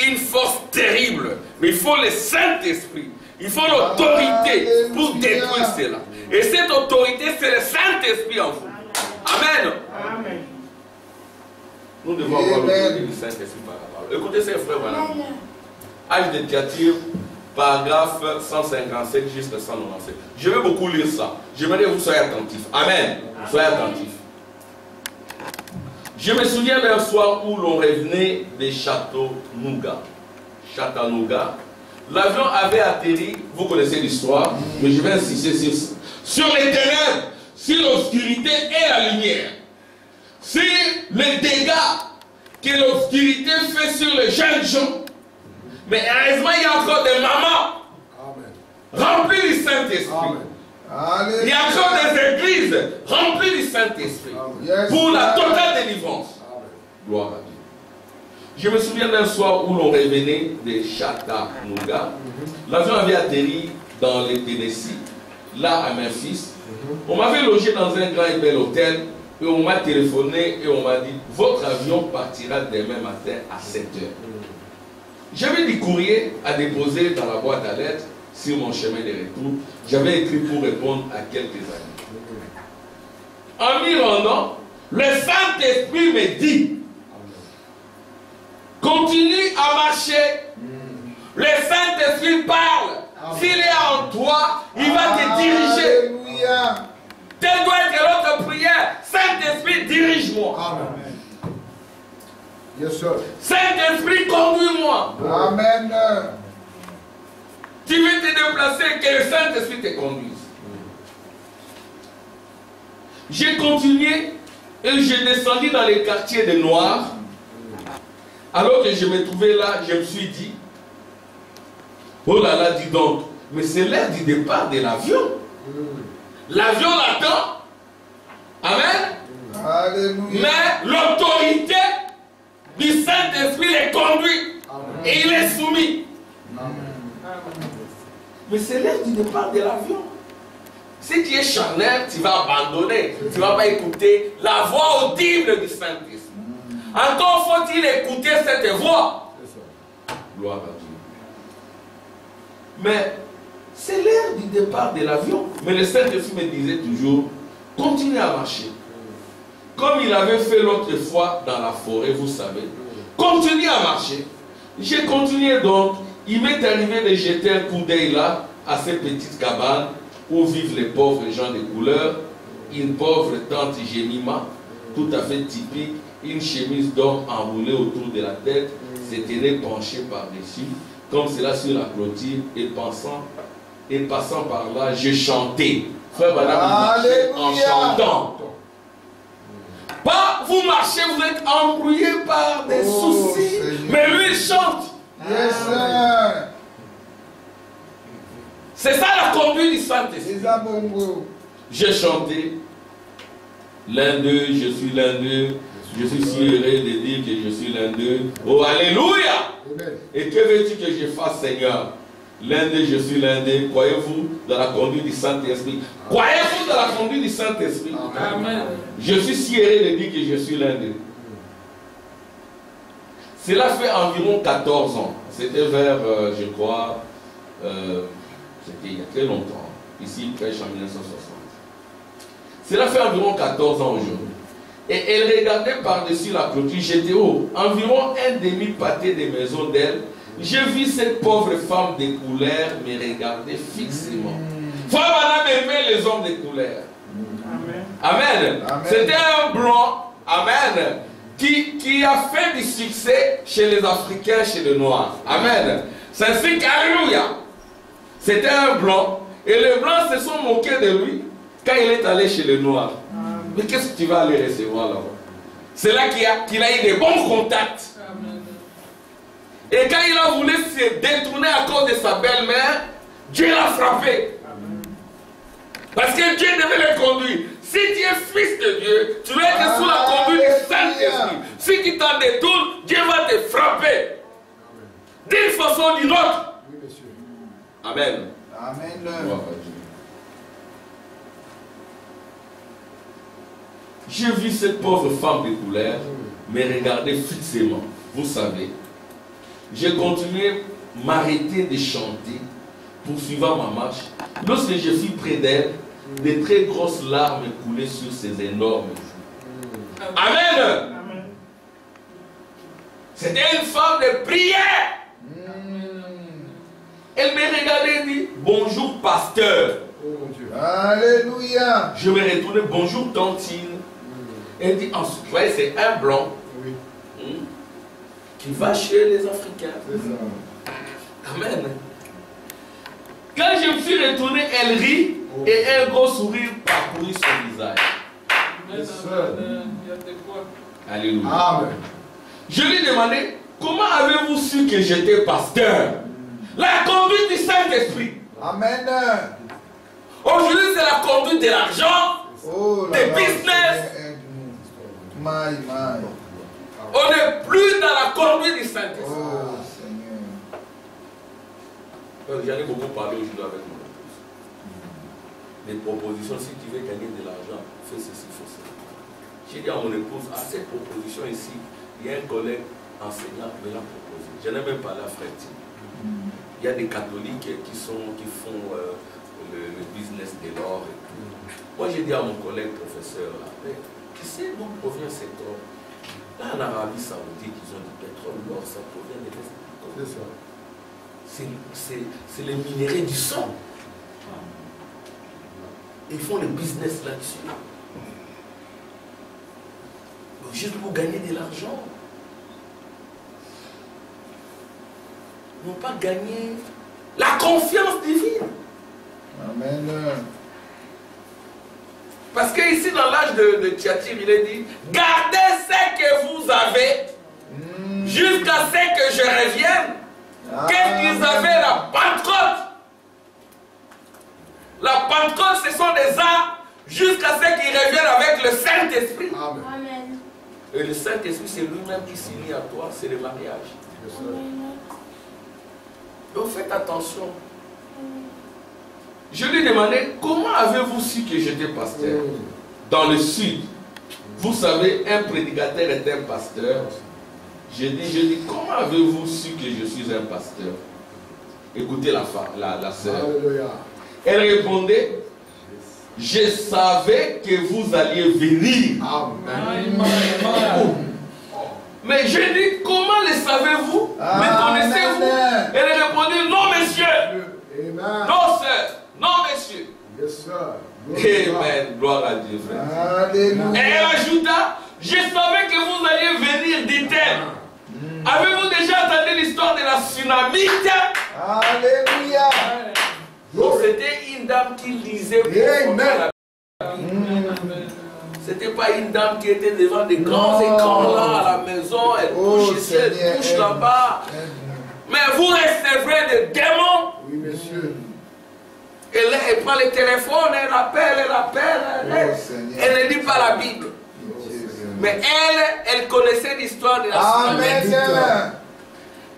[SPEAKER 2] une force terrible. Mais il faut le Saint-Esprit. Il faut l'autorité pour détruire cela. Et cette autorité, c'est le Saint-Esprit en vous. Amen.
[SPEAKER 4] Amen.
[SPEAKER 2] Nous devons avoir l'autorité du Saint-Esprit par la parole. Écoutez ces frères, voilà. Âge de Thyatire, paragraphe 157 jusqu'à 197. Je vais beaucoup lire ça. J'aimerais que vous soyez attentifs. Amen. Soyez attentifs. Je me souviens d'un soir où l'on revenait de Chattanooga. L'avion avait atterri, vous connaissez l'histoire, mais je vais insister sur les ténèbres, sur l'obscurité et la lumière. Sur les dégâts que l'obscurité fait sur les jeunes gens. Mais heureusement, il y a encore des mamans remplies du Saint-Esprit. Il y a encore des églises remplies du Saint-Esprit pour la totale délivrance. Gloire à Dieu. Je me souviens d'un soir où l'on revenait de Chattanooga. L'avion avait atterri dans le Tennessee, là à Memphis. On m'avait logé dans un grand et bel hôtel et on m'a téléphoné et on m'a dit « Votre avion partira demain matin à 7 heures. » J'avais du courrier à déposer dans la boîte à lettres sur mon chemin de retour. J'avais écrit pour répondre à quelques amis. En m'y rendant, le Saint-Esprit me dit continue à marcher. Le Saint-Esprit parle. S'il est en toi, il va te diriger.
[SPEAKER 3] Alléluia.
[SPEAKER 2] Telle doit être l'autre prière. Saint-Esprit, dirige-moi.
[SPEAKER 1] Amen. Yes, sir.
[SPEAKER 2] Saint-Esprit, conduis-moi.
[SPEAKER 3] Amen.
[SPEAKER 2] Tu veux te déplacer, que le Saint-Esprit te conduise. J'ai continué et j'ai descendu dans les quartiers des Noirs. Alors que je me trouvais là, je me suis dit, oh là là, dis donc, mais c'est l'heure du départ de l'avion. L'avion l'attend. Amen.
[SPEAKER 3] Alléluia.
[SPEAKER 2] Mais l'autorité du Saint-Esprit les conduit. Et il est soumis. Mais c'est l'heure du départ de l'avion. Si tu es charnel, tu vas abandonner. Tu ne vas pas écouter la voix audible du Saint-Esprit. Encore faut-il écouter cette voix. Gloire à Dieu. Mais c'est l'heure du départ de l'avion. Mais le Saint-Esprit me disait toujours, continue à marcher. Comme il avait fait l'autre fois dans la forêt, vous savez. Continue à marcher. J'ai continué donc. Il m'est arrivé de jeter un coup d'œil là, à ces petites cabanes où vivent les pauvres gens de couleur. Une pauvre tante Jemima, tout à fait typique, une chemise d'or enroulée autour de la tête, se tenait penchée par-dessus, comme cela sur la clôture, et passant par là, je chantais. Frère Madame, en chantant. Pas vous marchez, vous êtes embrouillé par des soucis,
[SPEAKER 3] Seigneur.
[SPEAKER 2] mais lui il chante.
[SPEAKER 3] Yes, sir.
[SPEAKER 2] C'est ça la conduite du Saint-Esprit.
[SPEAKER 3] C'est ça, bongo.
[SPEAKER 2] J'ai chanté. L'un d'eux, je suis l'un d'eux. Je suis si heureux de dire que je suis l'un d'eux. Oh, alléluia! Et que veux-tu que je fasse, Seigneur? L'un d'eux, je suis l'un d'eux. Croyez-vous dans la conduite du Saint-Esprit? Croyez-vous dans la conduite du Saint-Esprit? Amen. Je suis si heureux de dire que je suis l'un d'eux. Cela fait environ 14 ans. C'était vers, je crois, c'était il y a très longtemps. Ici, il prêche en 1960. Cela fait environ 14 ans aujourd'hui. Et elle regardait par-dessus la clôture. J'étais haut, environ un demi-pâté des maisons d'elle. J'ai vu cette pauvre femme de couleur me regarder fixement. Frère, madame, aimait les hommes de couleur. Amen. Amen. C'était un blanc, amen, qui a fait du succès chez les Africains, chez les Noirs. Amen. C'est ainsi qu'alléluia. C'était un blanc. Et les blancs se sont moqués de lui quand il est allé chez les Noirs. Mais qu'est-ce que tu vas aller recevoir là-bas? C'est là qu'il a eu des bons contacts. Et quand il a voulu se détourner à cause de sa belle-mère, Dieu l'a frappé. Parce que Dieu devait le conduire. Si tu es fils de Dieu, tu dois être sous la conduite du Saint-Esprit. Si tu t'en détournes, Dieu va te frapper. D'une façon ou d'une autre. Oui, monsieur. Amen. Amen. J'ai vu cette pauvre femme de couleur me regarder fixement. Vous savez, j'ai continué à m'arrêter de chanter, poursuivant ma marche. Lorsque je fus près d'elle, de très grosses larmes coulaient sur ses énormes joues. Amen. C'était une femme de prière. Elle me regardait et dit, bonjour pasteur.
[SPEAKER 3] Alléluia.
[SPEAKER 2] Je me retournais, bonjour tantine. Elle dit, ensuite, ouais, c'est un blanc qui va chez les Africains. Amen. Quand je me suis retourné, elle rit et un gros sourire parcourut son visage. Alléluia. Amen. Je lui ai demandé, comment avez-vous su que j'étais pasteur? La conduite du Saint-Esprit. Amen. Aujourd'hui, c'est la conduite de l'argent, des business. On n'est plus dans la conduite du Saint-Esprit. Oh, Seigneur. J'en ai beaucoup parlé aujourd'hui avec mon épouse. Des propositions, si tu veux gagner de l'argent, fais ceci, fais cela. J'ai dit à mon épouse, à cette proposition ici, il y a un collègue enseignant qui me l'a proposé. Je n'ai même pas la frère. Il y a des catholiques qui font le business de l'or. Moi, j'ai dit à mon collègue professeur, tu sais d'où provient cet or? Là, en Arabie Saoudite, ils ont du pétrole, l'or, ça provient de l'Est. C'est ça. C'est les minéraux du sang. Ils font le business là-dessus. Juste pour gagner de l'argent. Ils n'ont pas gagné la confiance divine. Amen. Parce qu'ici, dans l'âge de Thyatire, il est dit, gardez ce que vous avez jusqu'à ce que je revienne. Qu'est-ce qu'ils avaient? La Pentecôte. La Pentecôte, ce sont des armes jusqu'à ce qu'ils reviennent avec le Saint-Esprit. Amen. Et le Saint-Esprit, c'est lui-même qui s'unit à toi, c'est le mariage. Donc faites attention. Je lui ai demandé, comment avez-vous su que j'étais pasteur? Dans le sud, vous savez, un prédicateur est un pasteur. J'ai dit, comment avez-vous su que je suis un pasteur? Écoutez la sœur. Elle répondait, je savais que vous alliez venir. Amen. Mais j'ai dit, comment le savez-vous? Me connaissez-vous? Elle répondait, non monsieur. Non sœur. Non, messieurs. Yes, sir. Amen. Gloire à Dieu, frère. Et elle ajouta, je savais que vous alliez venir, dit-elle. Avez-vous déjà entendu l'histoire de la tsunami? Alléluia. Donc c'était une dame qui lisait pour c'était pas une dame qui était devant des grands écrans là à la maison. Elle couche ici, elle couche là-bas. Mais vous recevrez des démons. Oui, monsieur. Elle prend le téléphone, elle appelle, elle ne lit pas la Bible. Mais elle connaissait l'histoire de la tsunami.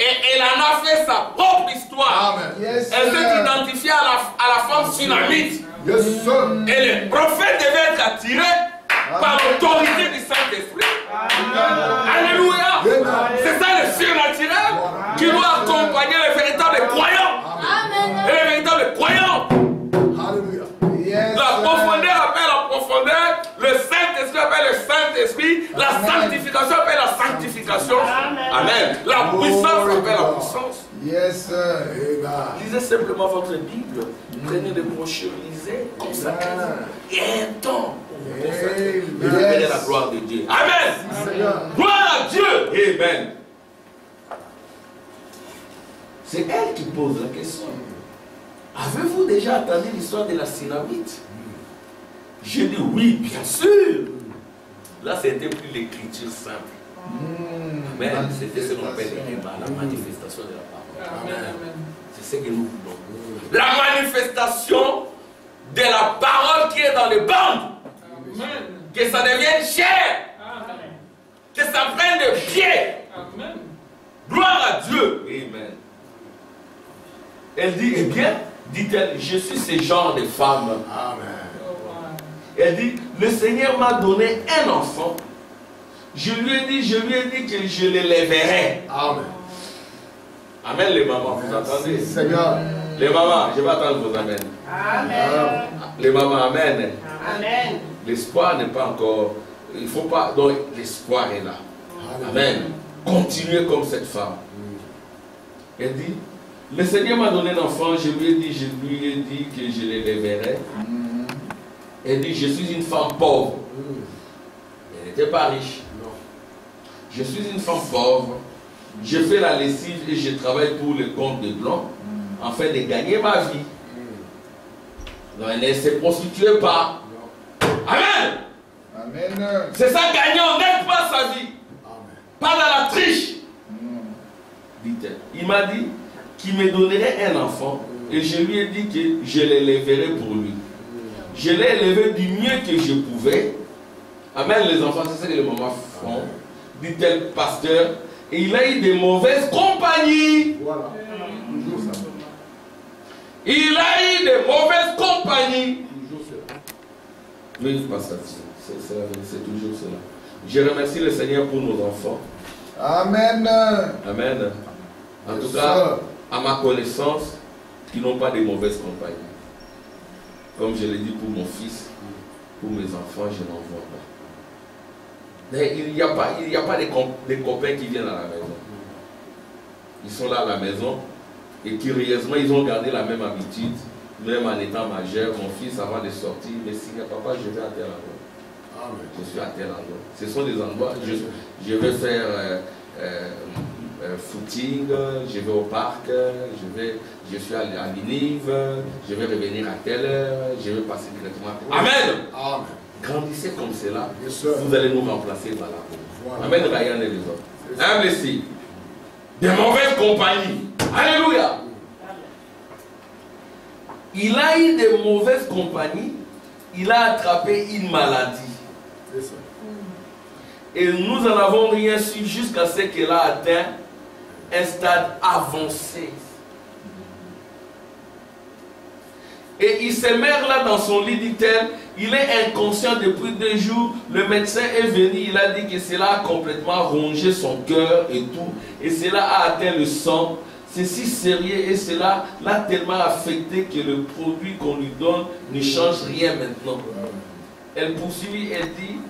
[SPEAKER 2] Et elle en a fait sa propre histoire. Elle s'est identifiée à la femme tsunamite. Et le prophète devait être attiré par l'autorité du Saint-Esprit. Alléluia. C'est ça le ciel de croyants.
[SPEAKER 1] Hallelujah.
[SPEAKER 3] Yes,
[SPEAKER 2] La
[SPEAKER 3] sir.
[SPEAKER 2] profondeur appelle la profondeur, le Saint-Esprit appelle le Saint-Esprit, la
[SPEAKER 3] Amen.
[SPEAKER 2] sanctification appelle la sanctification. Amen. La puissance appelle la puissance.
[SPEAKER 3] Yes, sir.
[SPEAKER 1] Amen.
[SPEAKER 2] Lisez simplement votre Bible, prenez des brochures, lisez, consacrez. Et un temps pour consacrer.
[SPEAKER 1] Amen.
[SPEAKER 2] Et vous verrez la gloire de Dieu. Amen.
[SPEAKER 1] Seigneur.
[SPEAKER 2] Gloire à Dieu. Amen. C'est elle qui pose la question. Avez-vous déjà entendu l'histoire de la Synammite? Je dis oui, bien sûr. Là, c'était plus l'écriture simple. Amen. C'était ce qu'on appelle la manifestation de la parole. Amen. C'est ce que nous voulons. La manifestation de la parole qui est dans les bandes.
[SPEAKER 4] Amen.
[SPEAKER 2] Que ça devienne chair.
[SPEAKER 4] Amen.
[SPEAKER 2] Que ça prenne de pied.
[SPEAKER 4] Amen.
[SPEAKER 2] Gloire à Dieu. Amen. Elle dit, eh bien, dit-elle, je suis ce genre de femme.
[SPEAKER 1] Amen.
[SPEAKER 2] Elle dit, le Seigneur m'a donné un enfant. Je lui ai dit que je l'élèverai.
[SPEAKER 1] Amen.
[SPEAKER 2] Amen les mamans, vous entendez?
[SPEAKER 1] Seigneur.
[SPEAKER 2] Les mamans, je vais attendre vos amens.
[SPEAKER 5] Amen.
[SPEAKER 2] Les mamans, amen.
[SPEAKER 5] Amen.
[SPEAKER 2] L'espoir n'est pas encore... Il ne faut pas... Donc l'espoir est là. Amen. Continuez comme cette femme. Elle dit, le Seigneur m'a donné un enfant, je lui ai dit que je l'élèverai. Elle dit, je suis une femme pauvre. Elle n'était pas riche. Je suis une femme pauvre. Je fais la lessive et je travaille pour le compte de Blanc afin de gagner ma vie. Donc elle ne se prostituait pas. Amen.
[SPEAKER 3] Amen.
[SPEAKER 2] C'est ça, gagner honnête pas sa vie. Pas dans la triche. Dit-elle. Il m'a dit qu'il me donnerait un enfant et je lui ai dit que je l'élèverais pour lui. Je l'ai élevé du mieux que je pouvais. Amen, les enfants, c'est ça que les mamans font. Dit-elle, pasteur. Et il a eu de mauvaises compagnies.
[SPEAKER 1] Voilà. Toujours ça.
[SPEAKER 2] Il a eu de mauvaises compagnies.
[SPEAKER 1] Toujours cela.
[SPEAKER 2] Oui, pasteur, c'est toujours cela. Je remercie le Seigneur pour nos enfants.
[SPEAKER 3] Amen.
[SPEAKER 2] Amen. En tout cas, à ma connaissance, qui n'ont pas de mauvaises compagnies. Comme je l'ai dit pour mon fils, pour mes enfants, je n'en vois pas. Mais il n'y a pas des copains qui viennent à la maison. Ils sont là à la maison et curieusement, ils ont gardé la même habitude, même en étant majeur. Mon fils, avant de sortir, me dit, papa, je vais à tel endroit. Je suis à tel endroit. Ce sont des endroits, je vais faire footing, je vais au parc, je suis à Binive, je vais revenir à telle heure, je vais passer directement. Amen.
[SPEAKER 1] Amen.
[SPEAKER 2] Grandissez comme cela,
[SPEAKER 1] Yes, sir.
[SPEAKER 2] vous allez nous remplacer par la
[SPEAKER 1] Voilà.
[SPEAKER 2] Amen, Ryan et les autres. Un blessé. De mauvaises compagnies. Alléluia. Il a eu de mauvaises compagnies, il a attrapé une maladie.
[SPEAKER 1] C'est ça.
[SPEAKER 2] Et nous n'en avons rien su jusqu'à ce qu'elle a atteint un stade avancé. Et il se meurt là dans son lit, dit-elle, il est inconscient depuis 2 jours, le médecin est venu, il a dit que cela a complètement rongé son cœur et tout, et cela a atteint le sang, c'est si sérieux et cela l'a tellement affecté que le produit qu'on lui donne ne change rien maintenant. Elle poursuit, elle dit,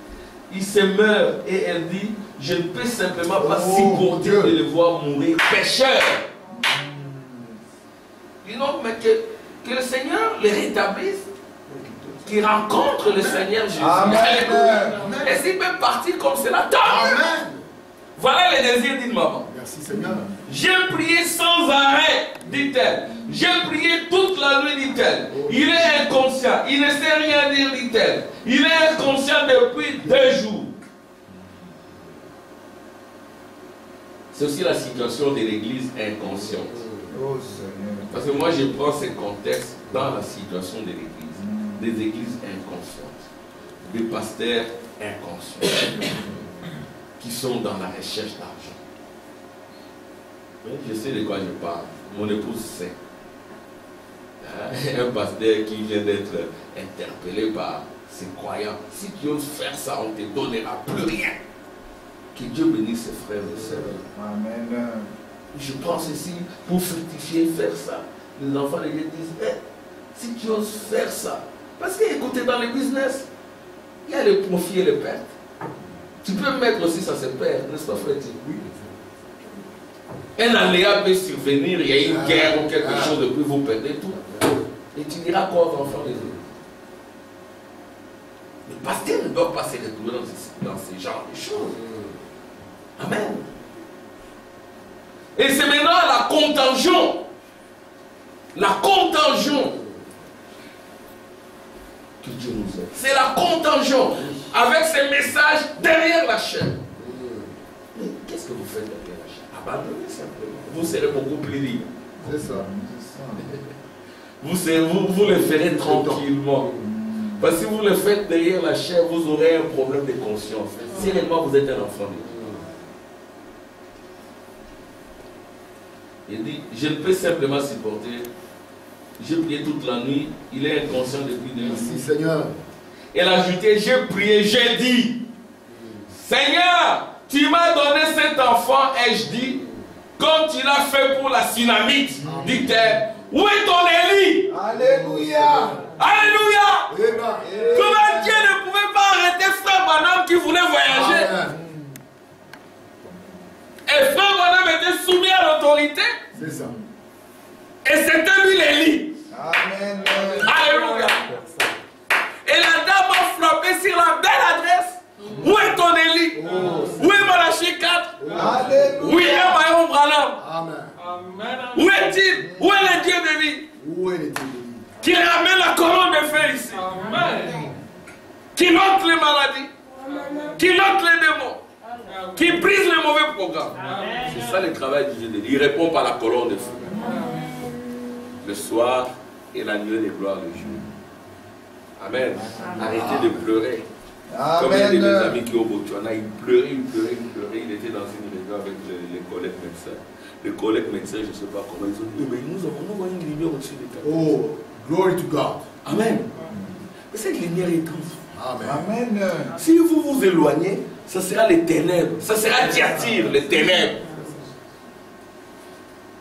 [SPEAKER 2] il se meurt et elle dit, je ne peux simplement pas supporter de le voir mourir pécheur. Dis non, mais que le Seigneur le rétablisse, qu'il rencontre le Seigneur Jésus.
[SPEAKER 3] Amen.
[SPEAKER 2] Et s'il peut partir comme cela, tant mieux.
[SPEAKER 1] Amen.
[SPEAKER 2] Voilà les désirs d'une maman.
[SPEAKER 1] Merci Seigneur.
[SPEAKER 2] J'ai prié sans arrêt, dit-elle. J'ai prié toute la nuit, dit-elle. Il est inconscient, il ne sait rien dire, dit-elle. Il est inconscient depuis 2 jours. C'est aussi la situation de l'église inconsciente.
[SPEAKER 3] Oh Seigneur.
[SPEAKER 2] Parce que moi je prends ce contexte dans la situation de l'église. Des églises inconscientes. Des pasteurs inconscients. Qui sont dans la recherche d'argent. Je sais de quoi je parle. Mon épouse sait. Un pasteur qui vient d'être interpellé par ses croyants. Si tu oses faire ça, on ne te donnera plus rien. Que Dieu bénisse ses frères et sœurs.
[SPEAKER 3] Amen.
[SPEAKER 2] Je pense ici, pour fructifier, faire ça. Les enfants de Dieu disent, Si tu oses faire ça. Parce que, écoutez, dans les business, il y a les profits et les pertes. Tu peux mettre aussi ça se perd, n'est-ce pas, frère? Oui. Un aléa peut survenir, il y a une guerre ou quelque chose de plus, vous perdez tout. Et tu diras quoi aux enfants des autres? Le pasteur ne doit pas se retrouver dans ce genre de choses. Amen. Et c'est maintenant la contagion. La contagion que Dieu nous aide. C'est la contagion avec ces messages derrière la chaîne. Mais qu'est-ce que vous faites derrière la chaîne? Abandonnez simplement. Vous serez beaucoup plus libre.
[SPEAKER 3] C'est ça.
[SPEAKER 2] Vous le ferez tranquillement. Parce que si vous le faites derrière la chaîne, vous aurez un problème de conscience. Si réellement vous êtes un enfant de Dieu. Il dit, je ne peux simplement supporter. J'ai prié toute la nuit. Il est inconscient depuis 2 nuits.
[SPEAKER 1] Merci Seigneur.
[SPEAKER 2] Elle a ajouté, j'ai prié, j'ai dit, Seigneur, tu m'as donné cet enfant. Et je dis, comme tu l'as fait pour la Sunamite, dit-elle, où est ton Élie?
[SPEAKER 3] Alléluia.
[SPEAKER 2] Alléluia. Comment Dieu ne pouvait pas arrêter frère Branham qui voulait voyager?
[SPEAKER 1] Amen.
[SPEAKER 2] Et frère Branham était soumis à l'autorité.
[SPEAKER 1] C'est ça.
[SPEAKER 2] Et c'était lui l'Élie.
[SPEAKER 3] Amen.
[SPEAKER 2] Alléluia. Et la dame a frappé sur la belle adresse. Où est ton Élie? Où est Malachie 4?
[SPEAKER 3] Alléluia.
[SPEAKER 2] Où est Mayon Branham?
[SPEAKER 1] Amen.
[SPEAKER 2] Où est-il? Où est le Dieu de vie?
[SPEAKER 1] Où est le Dieu?
[SPEAKER 2] Qui ramène la colonne de feu ici. Qui note les maladies. Qui note les démons. Qui brise les mauvais programmes. C'est ça le travail du Dieu de vie. Il répond par la colonne de feu. Le soir et la nuit des gloires le jour. Amen. Arrêtez de pleurer. Comme un de mes amis qui est au Botswana, il pleurait. Il était dans une réunion avec les collègues médecins. Les collègues médecins, je ne sais pas comment, ils ont dit, mais nous avons une lumière au-dessus des têtes.
[SPEAKER 1] Oh, glory to God.
[SPEAKER 2] Amen. Mais cette lumière est en vous.
[SPEAKER 1] Amen.
[SPEAKER 3] Amen.
[SPEAKER 2] Si vous vous éloignez, ce sera les ténèbres. Ce sera Thyatire, les ténèbres.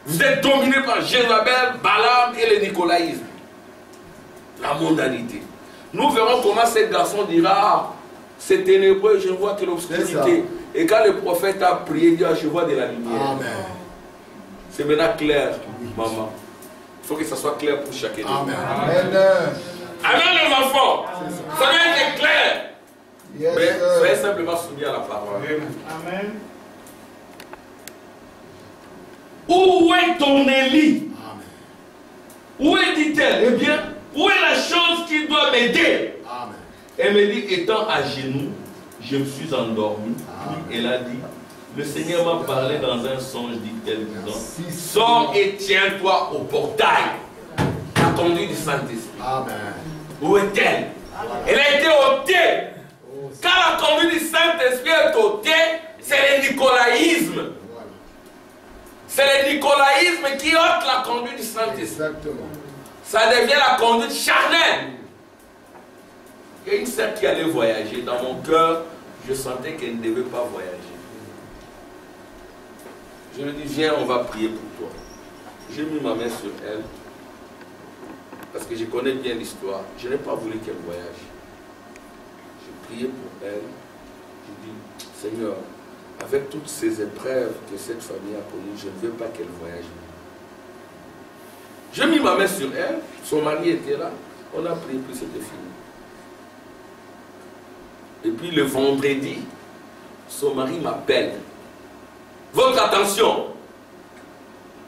[SPEAKER 2] Vous êtes dominé par Jézabel, Balaam et le nicolaïsme. La mondanité. Nous verrons comment ces garçons dira, c'est ténébreux, je ne vois que l'obscurité. Et quand le prophète a prié, il dit, je vois de la lumière.
[SPEAKER 1] Amen.
[SPEAKER 2] C'est maintenant clair, maman. Il faut que ça soit clair pour chacun.
[SPEAKER 1] Amen.
[SPEAKER 3] Amen.
[SPEAKER 2] Amen les enfants. Ça doit être clair.
[SPEAKER 3] Yes,
[SPEAKER 2] Mais
[SPEAKER 3] sir.
[SPEAKER 2] soyez simplement soumis à la parole.
[SPEAKER 5] Amen.
[SPEAKER 2] Où est ton Élie?
[SPEAKER 1] Amen.
[SPEAKER 2] Où est, dit-elle? Eh bien, où est la chose qui doit m'aider?
[SPEAKER 1] Amen.
[SPEAKER 2] Elle me dit, étant à genoux, je me suis endormi. Puis elle a dit, le Seigneur m'a parlé dans un songe, dit-elle, disant, sors et tiens-toi au portail. La conduite du Saint-Esprit.
[SPEAKER 1] Amen.
[SPEAKER 2] Où est-elle? Elle a été ôtée. Quand la conduite du Saint-Esprit est ôtée, c'est le nicolaïsme. C'est le nicolaïsme qui ôte la conduite du Saint-Esprit.
[SPEAKER 1] Exactement.
[SPEAKER 2] Ça devient la conduite charnelle. Il y a une sœur qui allait voyager. Dans mon cœur, je sentais qu'elle ne devait pas voyager. Je lui dis, viens, on va prier pour toi. J'ai mis ma main sur elle. Parce que je connais bien l'histoire. Je n'ai pas voulu qu'elle voyage. J'ai prié pour elle. J'ai dit, Seigneur, avec toutes ces épreuves que cette famille a connues, je ne veux pas qu'elle voyage. J'ai mis ma main sur elle. Son mari était là. On a prié, puis c'était fini. Et puis le vendredi, son mari m'appelle. Votre attention!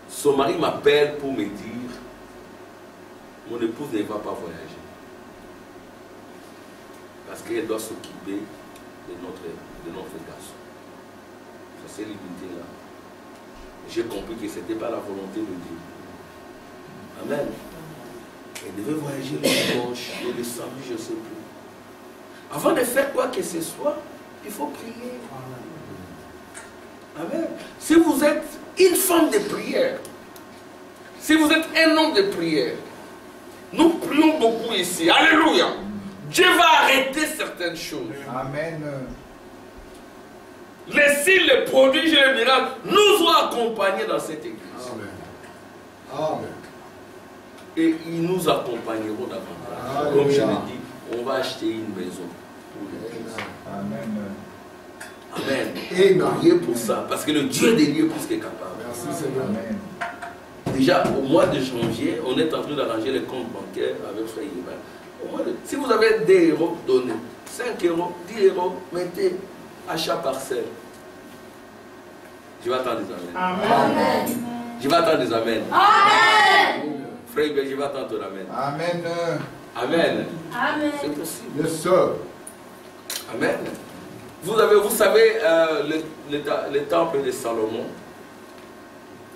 [SPEAKER 2] Son mari m'appelle pour me dire, mon épouse ne va pas voyager. Parce qu'elle doit s'occuper de notre garçon. Ça s'est limité là. J'ai compris que ce n'était pas la volonté de Dieu. Amen. Elle devait voyager le dimanche et le samedi, je ne sais plus. Avant de faire quoi que ce soit, il faut prier. Amen. Si vous êtes une femme de prière, si vous êtes un homme de prière, nous prions beaucoup ici. Alléluia. Dieu va arrêter certaines choses.
[SPEAKER 3] Amen.
[SPEAKER 2] Les signes, les prodiges et les miracles nous ont accompagnés dans cette église.
[SPEAKER 1] Amen. Amen.
[SPEAKER 2] Et ils nous accompagneront davantage.
[SPEAKER 1] Alléluia.
[SPEAKER 2] Comme je l'ai dit, on va acheter une maison pour l'Église.
[SPEAKER 3] Amen.
[SPEAKER 2] Amen.
[SPEAKER 1] Amen.
[SPEAKER 2] Priez pour ça, parce que le Dieu des lieux est plus que capable.
[SPEAKER 1] Merci Seigneur.
[SPEAKER 3] Amen.
[SPEAKER 2] Déjà, au mois de janvier, on est en train d'arranger les comptes bancaires avec Frère Yvan. Si vous avez des euros, donnez. 5 euros, 10 euros, mettez achat parcelle. Je vais attendre des amens.
[SPEAKER 5] Amen.
[SPEAKER 2] Je vais attendre des amens.
[SPEAKER 5] Amen.
[SPEAKER 2] Frère Yvan, je vais attendre ton amen.
[SPEAKER 3] Amen.
[SPEAKER 2] Amen.
[SPEAKER 5] Amen.
[SPEAKER 2] C'est possible.
[SPEAKER 1] Yes, sir.
[SPEAKER 2] Amen. Vous savez, le temple de Salomon,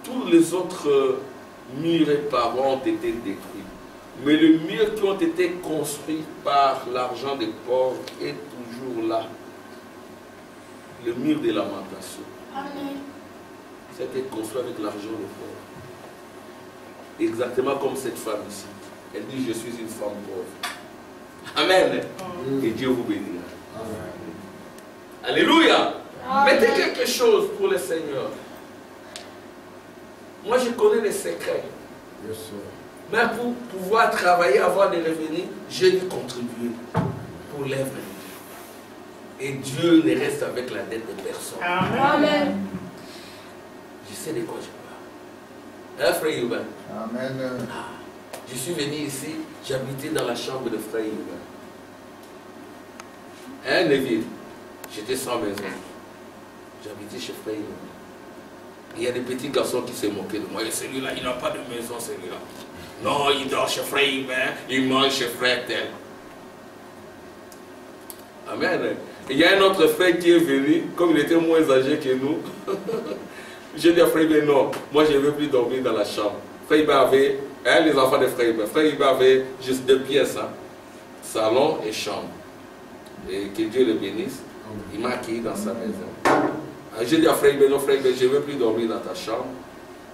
[SPEAKER 2] tous les autres murs et parois ont été détruits. Mais le mur qui ont été construits par l'argent des pauvres est toujours là. Le mur de lamentation.
[SPEAKER 5] Amen.
[SPEAKER 2] C'était construit avec l'argent des pauvres. Exactement comme cette femme ici. Elle dit, je suis une femme pauvre. Amen. Et Dieu vous bénira. Alléluia. Mettez quelque chose pour le Seigneur. Moi, je connais les secrets.
[SPEAKER 1] Yes, sir.
[SPEAKER 2] Mais pour pouvoir travailler, avoir des revenus, j'ai dû contribuer pour l'œuvre de Dieu. Et Dieu ne reste avec la dette de personne.
[SPEAKER 5] Amen.
[SPEAKER 2] Je sais de quoi je parle. Hein, frère Yvan?
[SPEAKER 3] Amen.
[SPEAKER 2] Je suis venu ici, j'habitais dans la chambre de frère Yvan. Hein, Neville? J'étais sans maison. J'habitais chez frère Yvan. Il y a des petits garçons qui se moquaient de moi. Et celui-là, il n'a pas de maison, celui-là. Non, il dort chez frère Yvan, il mange chez frère tel. Amen. Il y a un autre frère qui est venu, comme il était moins âgé que nous. J'ai dit à frère Yvan, non, moi je ne veux plus dormir dans la chambre. Frère Yvan avait, les enfants de frère Yvan, frère Yvan avait juste 2 pièces, hein, salon et chambre. Et que Dieu le bénisse, il m'a accueilli dans sa maison. J'ai dit à frère Yvan, non frère Yvan, je ne veux plus dormir dans ta chambre.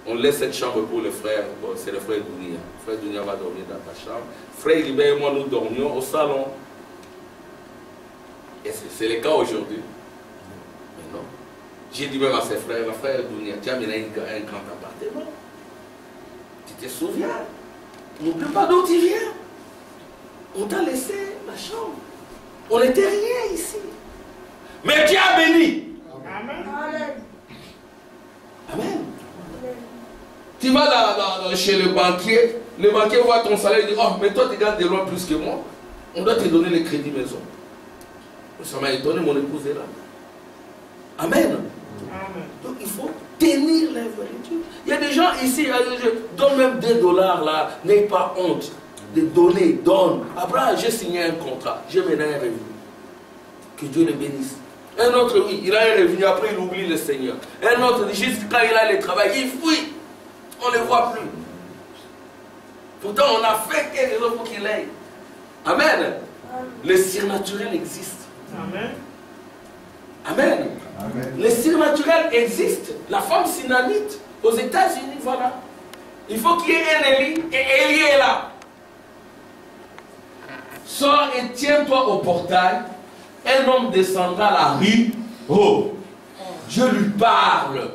[SPEAKER 2] On laisse cette chambre pour le frère, bon, c'est le frère Dounia. Frère Dounia va dormir dans ta chambre. Frère Yvan et moi, nous dormions au salon. Et c'est le cas aujourd'hui. Mais non. J'ai dit même à ses frères, le frère Dounia, tu as maintenant un grand appartement. Tu te souviens? N'oublie pas d'où tu viens. On t'a laissé la chambre. On n'était rien ici. Mais Dieu a béni.
[SPEAKER 5] Amen.
[SPEAKER 2] Amen. Tu vas chez le banquier voit ton salaire et dit, oh, mais toi tu gagnes des lois plus que moi. On doit te donner les crédits maison. Ça m'a étonné, mon épouse est là. Amen.
[SPEAKER 5] Amen.
[SPEAKER 2] Donc il faut tenir l'œuvre de Dieu. Il y a des gens ici, je donne même $2 là, n'aie pas honte de donner, donne. Après, j'ai signé un contrat, j'ai maintenant un revenu. Que Dieu le bénisse. Un autre, oui, il a un revenu, après il oublie le Seigneur. Un autre, juste quand il a le travail, il fuit. On ne le voit plus. Pourtant, on a fait quelque chose pour qu'il aille. Amen. Le surnaturel existe.
[SPEAKER 5] Amen.
[SPEAKER 2] Amen.
[SPEAKER 3] Amen.
[SPEAKER 2] Le surnaturel existe. La femme sinanite aux États-Unis, voilà. Il faut qu'il y ait un Élie et Élie est là. Sors et tiens-toi au portail. Un homme descendra à la rue. Oh, Dieu lui parle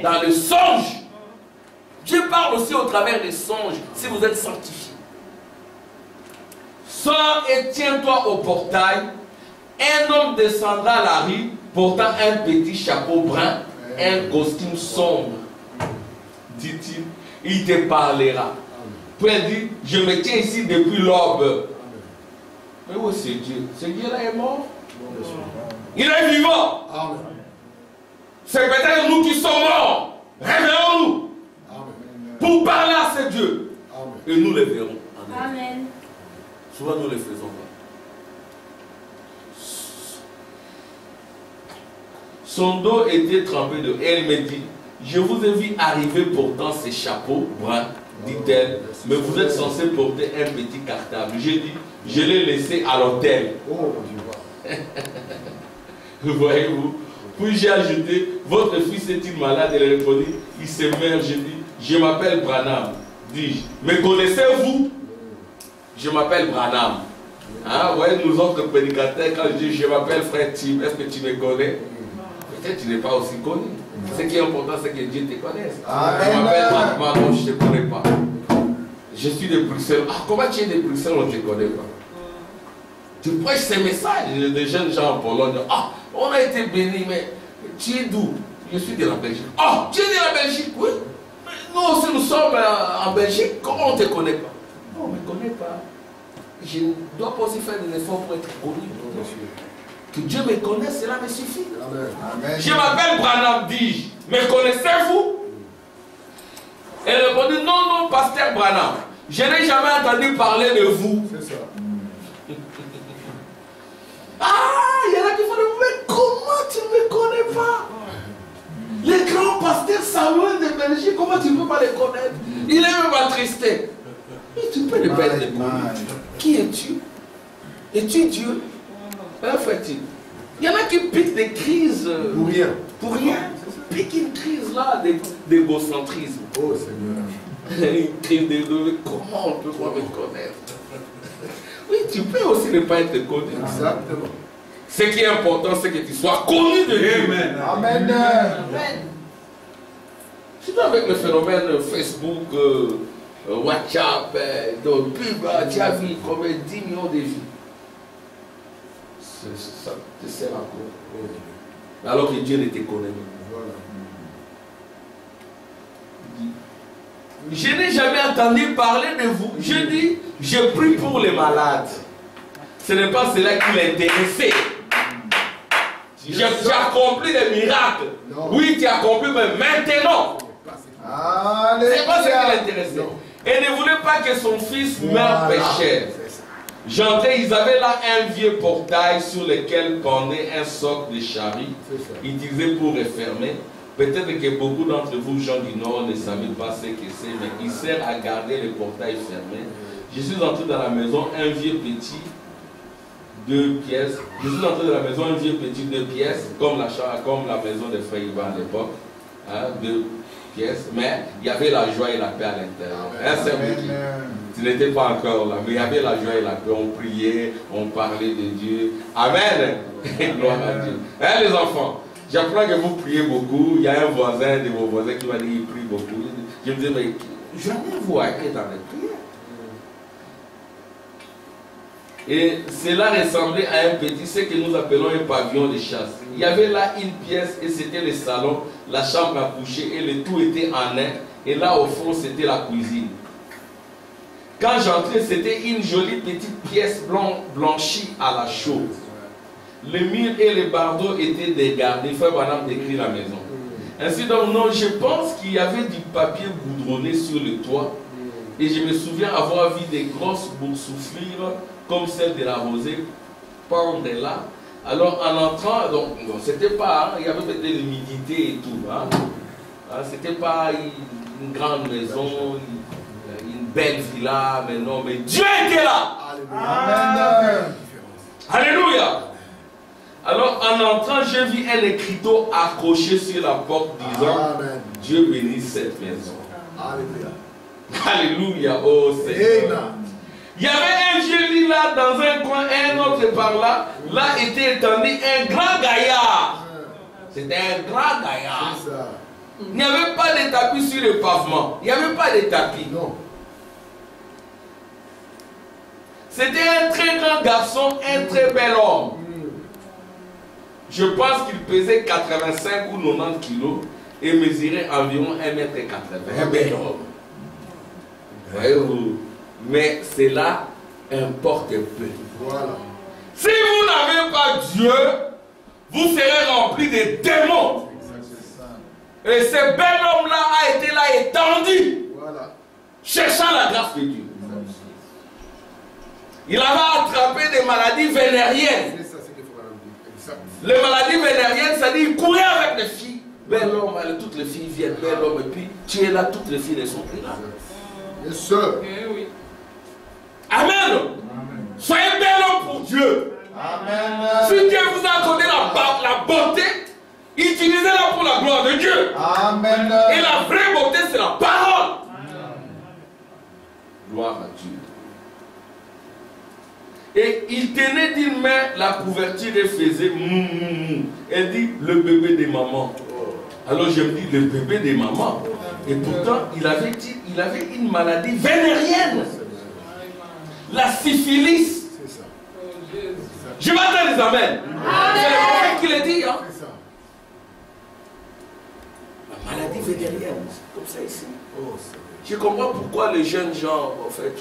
[SPEAKER 2] dans le songe. Dieu parle aussi au travers des songes si vous êtes sanctifiés. Sors et tiens-toi au portail. Un homme descendra à la rue portant un petit chapeau brun, un costume sombre. Dit-il, il te parlera. Puis il dit, je me tiens ici depuis l'aube. Mais où c'est Dieu? Ce Dieu-là est mort. Il est vivant.
[SPEAKER 1] Amen.
[SPEAKER 2] C'est peut-être nous qui sommes morts. Réveillons-nous pour parler à ce Dieu.
[SPEAKER 1] Amen.
[SPEAKER 2] Et nous le verrons.
[SPEAKER 5] Amen.
[SPEAKER 2] Souvent nous le faisons pas. Son dos était trempé de... Et elle me dit, je vous ai vu arriver portant ces chapeaux bruns, dit-elle, mais vous êtes censé porter un petit cartable. J'ai dit, je l'ai laissé à l'hôtel.
[SPEAKER 1] Oh,
[SPEAKER 2] Voyez-vous? Puis j'ai ajouté, votre fils est-il malade? Elle a répondu, il se meurt. J'ai dit, je m'appelle Branham. Dis-je, me connaissez-vous? Je m'appelle Branham. Hein? Vous voyez, nous autres prédicateurs, quand je dis, je m'appelle frère Tim, est-ce que tu me connais? Peut-être tu n'es pas aussi connu. Ce qui est important, c'est que Dieu te connaisse.
[SPEAKER 3] Amen.
[SPEAKER 2] Je m'appelle Branham, non, je ne te connais pas. je suis de Bruxelles. Ah, comment tu es de Bruxelles, on ne te connaît pas. Tu prêches ces messages de jeunes gens en Pologne. Ah, on a été bénis, mais tu es d'où? Je suis de la Belgique. Ah, tu es de la Belgique, oui. Mais nous aussi, nous sommes en Belgique. Comment on ne te connaît pas? Non, on ne me connaît pas. Je dois pas aussi faire des efforts pour être connu. Que Dieu me connaisse, cela me suffit.
[SPEAKER 3] Amen.
[SPEAKER 2] Je m'appelle Branham, dis-je. Me connaissez-vous? Elle répondit, non, non, pasteur Branham. Je n'ai jamais entendu parler de vous.
[SPEAKER 1] C'est ça.
[SPEAKER 2] Ah, il y en a qui font, mais comment tu ne me connais pas? Les grands pasteurs Samuel de Belgique, comment tu ne peux pas les connaître? Il est même attristé. Mais tu peux ne pas être connu. Qui es-tu? Es-tu Dieu? Fait-il. Il y en a qui piquent des crises
[SPEAKER 1] Pour rien.
[SPEAKER 2] pour rien. Pique une crise là d'égocentrisme.
[SPEAKER 1] Oh Seigneur.
[SPEAKER 2] Une crise de comment on peut pas me connaître? Oui, tu peux aussi ne pas être connu.
[SPEAKER 1] Exactement.
[SPEAKER 2] Ce qui est important, c'est que tu sois connu de Dieu.
[SPEAKER 3] Amen.
[SPEAKER 2] Surtout avec le phénomène Facebook, WhatsApp, de pub, tu as vu combien 10 millions de vues. Ça te sert à quoi? Alors que Dieu ne te connaît pas.
[SPEAKER 1] Voilà.
[SPEAKER 2] Je n'ai jamais entendu parler de vous. Je dis, je prie pour les malades. Ce n'est pas cela qui l'intéressait. J'ai accompli des miracles.
[SPEAKER 1] Non.
[SPEAKER 2] Oui, tu as accompli, mais maintenant. C'est pas ce qui
[SPEAKER 3] Alléluia.
[SPEAKER 2] l'intéressait. Et ne voulait pas que son fils meure
[SPEAKER 1] Voilà.
[SPEAKER 2] pécheur.
[SPEAKER 1] C'est ça.
[SPEAKER 2] J'entrais, ils avaient là un vieux portail sur lequel pendait un socle de charrie,
[SPEAKER 1] C'est ça.
[SPEAKER 2] utilisé pour refermer. Peut-être que beaucoup d'entre vous, gens du Nord, ne savez pas ce que c'est, mais il sert à garder le portail fermé. Je suis entré dans la maison, un vieux petit, 2 pièces. Je suis entré dans la maison, un vieux petit 2 pièces, comme la maison de Frère Ivan à l'époque. 2 pièces, mais il y avait la joie et la paix à l'intérieur. Un seul petit. Tu n'étais pas encore là, mais il y avait la joie et la paix. On priait, on parlait de Dieu. Amen. Gloire à Dieu. Hein, les enfants? J'apprends que vous priez beaucoup. Il y a un voisin de vos voisins qui m'a dit qu'il prie beaucoup. Je me disais, mais jamais vous arrêtez dans les prières. Et cela ressemblait à un petit, ce que nous appelons un pavillon de chasse. Il y avait là une pièce et c'était le salon, la chambre à coucher et le tout était en un. Et là au fond c'était la cuisine. Quand j'entrais, c'était une jolie petite pièce blanchie à la chaux. Les murs et les bardeaux étaient dégardés. Frère Branham décrit la maison. Ainsi donc, non, je pense qu'il y avait du papier goudronné sur le toit. Et je me souviens avoir vu des grosses boursouflures comme celle de la rosée pendre là. Alors en entrant, donc c'était pas, il y avait peut-être de l'humidité et tout. C'était pas une grande maison, une belle villa, mais non, mais Dieu était là.
[SPEAKER 3] Amen.
[SPEAKER 2] Alléluia. Alors en entrant, j'ai vu un écriteau accroché sur la porte disant
[SPEAKER 1] Amen.
[SPEAKER 2] Dieu bénisse cette maison.
[SPEAKER 1] Alléluia.
[SPEAKER 2] Alléluia, oh Seigneur.
[SPEAKER 1] Amen.
[SPEAKER 2] Il y avait un vieux lit là dans un coin, un autre par là. Là était étendu un grand gaillard. C'était un grand gaillard.
[SPEAKER 1] C'est ça.
[SPEAKER 2] Il n'y avait pas de tapis sur le pavement. Il n'y avait pas de tapis.
[SPEAKER 1] Non.
[SPEAKER 2] C'était un très grand garçon, un très bel homme. Je pense qu'il pesait 85 ou 90 kilos et mesurait environ 1,80 m. Un bel homme. Voyez-vous? Mais cela importe peu.
[SPEAKER 1] Voilà.
[SPEAKER 2] Si vous n'avez pas Dieu, vous serez rempli de démons. Et ce bel homme-là a été là étendu,
[SPEAKER 1] Voilà.
[SPEAKER 2] cherchant la grâce de Dieu. Il avait attrapé des maladies vénériennes.
[SPEAKER 1] C'est ça, c'est qu'il faut dire. Exact.
[SPEAKER 2] Les maladies vénériennes, c'est-à-dire il courait avec les filles. Bel homme, toutes les filles viennent, bel homme, et puis tu es là, toutes les filles ne sont plus là.
[SPEAKER 1] Bien sûr.
[SPEAKER 2] Amen. Soyez bel homme pour Dieu.
[SPEAKER 3] Amen.
[SPEAKER 2] Si Dieu vous a accordé la beauté, utilisez-la pour la gloire de Dieu.
[SPEAKER 3] Amen.
[SPEAKER 2] Et la vraie beauté, c'est la parole. Gloire à Dieu. Et il tenait d'une main la couverture et faisait mou. Elle dit le bébé de maman. Alors je me dis le bébé de maman. Et pourtant, il avait une maladie vénérienne. La syphilis.
[SPEAKER 1] C'est ça.
[SPEAKER 2] Je vais attendre les amens. C'est le prophète qui l'a dit. Hein?
[SPEAKER 1] C'est ça.
[SPEAKER 2] La maladie vénérienne. C'est comme ça ici.
[SPEAKER 1] Oh,
[SPEAKER 2] Je comprends pourquoi les jeunes gens, en fait,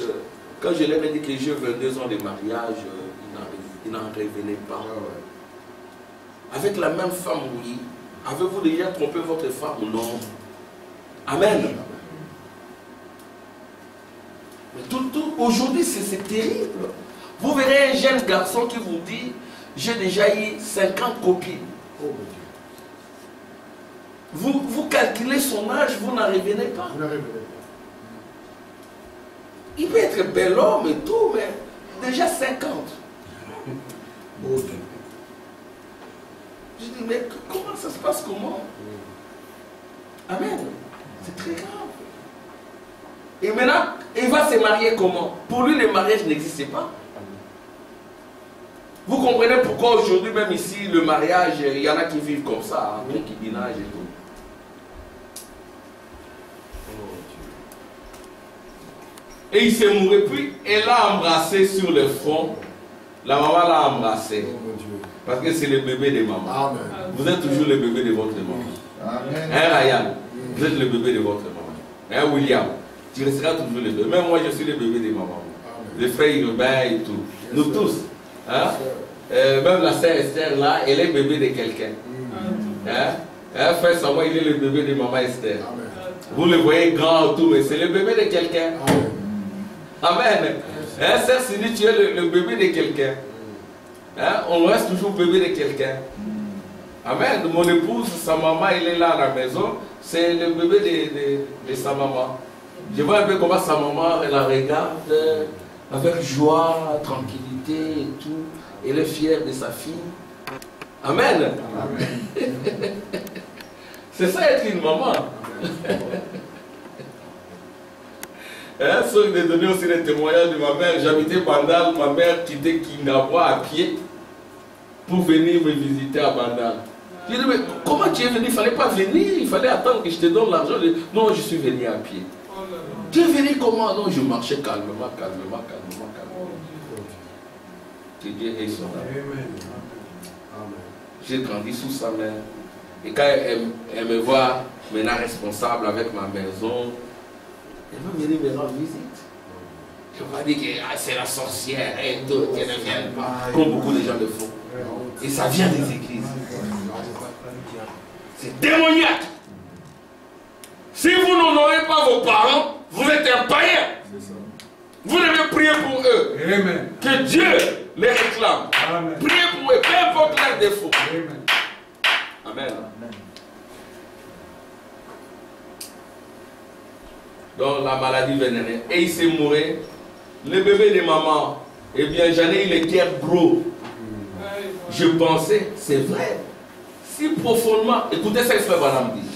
[SPEAKER 2] quand je leur ai dit que j'ai 22 ans de mariage, ils n'en revenaient pas.
[SPEAKER 1] ah ouais.
[SPEAKER 2] Avec la même femme, oui. Avez-vous déjà trompé votre femme ou non? Amen. Mais aujourd'hui, c'est terrible. Vous verrez un jeune garçon qui vous dit, j'ai déjà eu 50 copines.
[SPEAKER 1] Oh mon Dieu.
[SPEAKER 2] Vous calculez son âge, vous n'en revenez pas.
[SPEAKER 1] Vous n'arrivez pas.
[SPEAKER 2] Il peut être bel homme et tout, mais déjà 50.
[SPEAKER 1] Oh Dieu.
[SPEAKER 2] Je dis, mais comment ça se passe, comment? Amen. C'est très grave. Et maintenant, il va se marier comment? Pour lui, le mariage n'existait pas. Vous comprenez pourquoi aujourd'hui, même ici, le mariage, il y en a qui vivent comme ça, en concubinage et tout. Et il s'est mouru, puis elle l'a embrassé sur le front. La maman l'a embrassé.
[SPEAKER 1] Oh mon Dieu.
[SPEAKER 2] Parce que c'est le bébé de maman.
[SPEAKER 1] Amen.
[SPEAKER 2] Vous êtes toujours le bébé de votre maman.
[SPEAKER 3] Amen.
[SPEAKER 2] Hein, Ryan? Vous êtes le bébé de votre maman. Hein, William? Tu resteras toujours le bébé. Même moi, je suis le bébé de maman.
[SPEAKER 1] Amen.
[SPEAKER 2] Les frères urbains et tout. Nous
[SPEAKER 1] sûr.
[SPEAKER 2] tous. Hein?
[SPEAKER 1] Yes,
[SPEAKER 2] Même la sœur Esther, là, elle est bébé de quelqu'un. Hein? Hein, frère Samuel, il est le bébé de maman Esther.
[SPEAKER 1] Amen.
[SPEAKER 2] Vous le voyez grand et tout, mais c'est le bébé de quelqu'un.
[SPEAKER 1] Amen.
[SPEAKER 2] Amen. Hein, sœur Cindy, tu es le bébé de quelqu'un. Hein? On reste toujours bébé de quelqu'un. Amen. Mon épouse, sa maman, il est là à la maison. C'est le bébé de sa maman. Je vois un peu comment sa maman, elle la regarde avec joie, tranquillité et tout. Elle est fière de sa fille. Amen. C'est ça être une maman. Hein, ça, il m'a donné aussi les témoignages de ma mère. J'habitais Bandal, ma mère quittait Kingawa à pied pour venir me visiter à Bandal. Je dis, mais comment tu es venu? Il ne fallait pas venir, il fallait attendre que je te donne l'argent. Non, je suis venu à pied. Tu es venu comment? Non, je marchais calmement. Que Dieu ait son âme. J'ai grandi sous sa main. Et quand elle me voit maintenant responsable avec ma maison, elle va venir me rendre visite. Je ne vais pas dire que c'est la sorcière et tout, qu'elle ne vient pas, comme beaucoup de gens le font. Et ça vient des églises. C'est démoniaque. Si vous n'honorez pas vos parents, vous êtes un païen. Vous devez prier pour eux.
[SPEAKER 3] Amen.
[SPEAKER 2] Que Dieu les réclame.
[SPEAKER 3] Amen.
[SPEAKER 2] Priez pour eux, peu importe leurs défauts.
[SPEAKER 3] Amen.
[SPEAKER 2] Amen. Donc la maladie vénérienne. Et il s'est mouru. Le bébé de maman, eh bien j'en ai eu le cœur gros. Je pensais, c'est vrai. Si profondément, écoutez ce que frère Branham dit.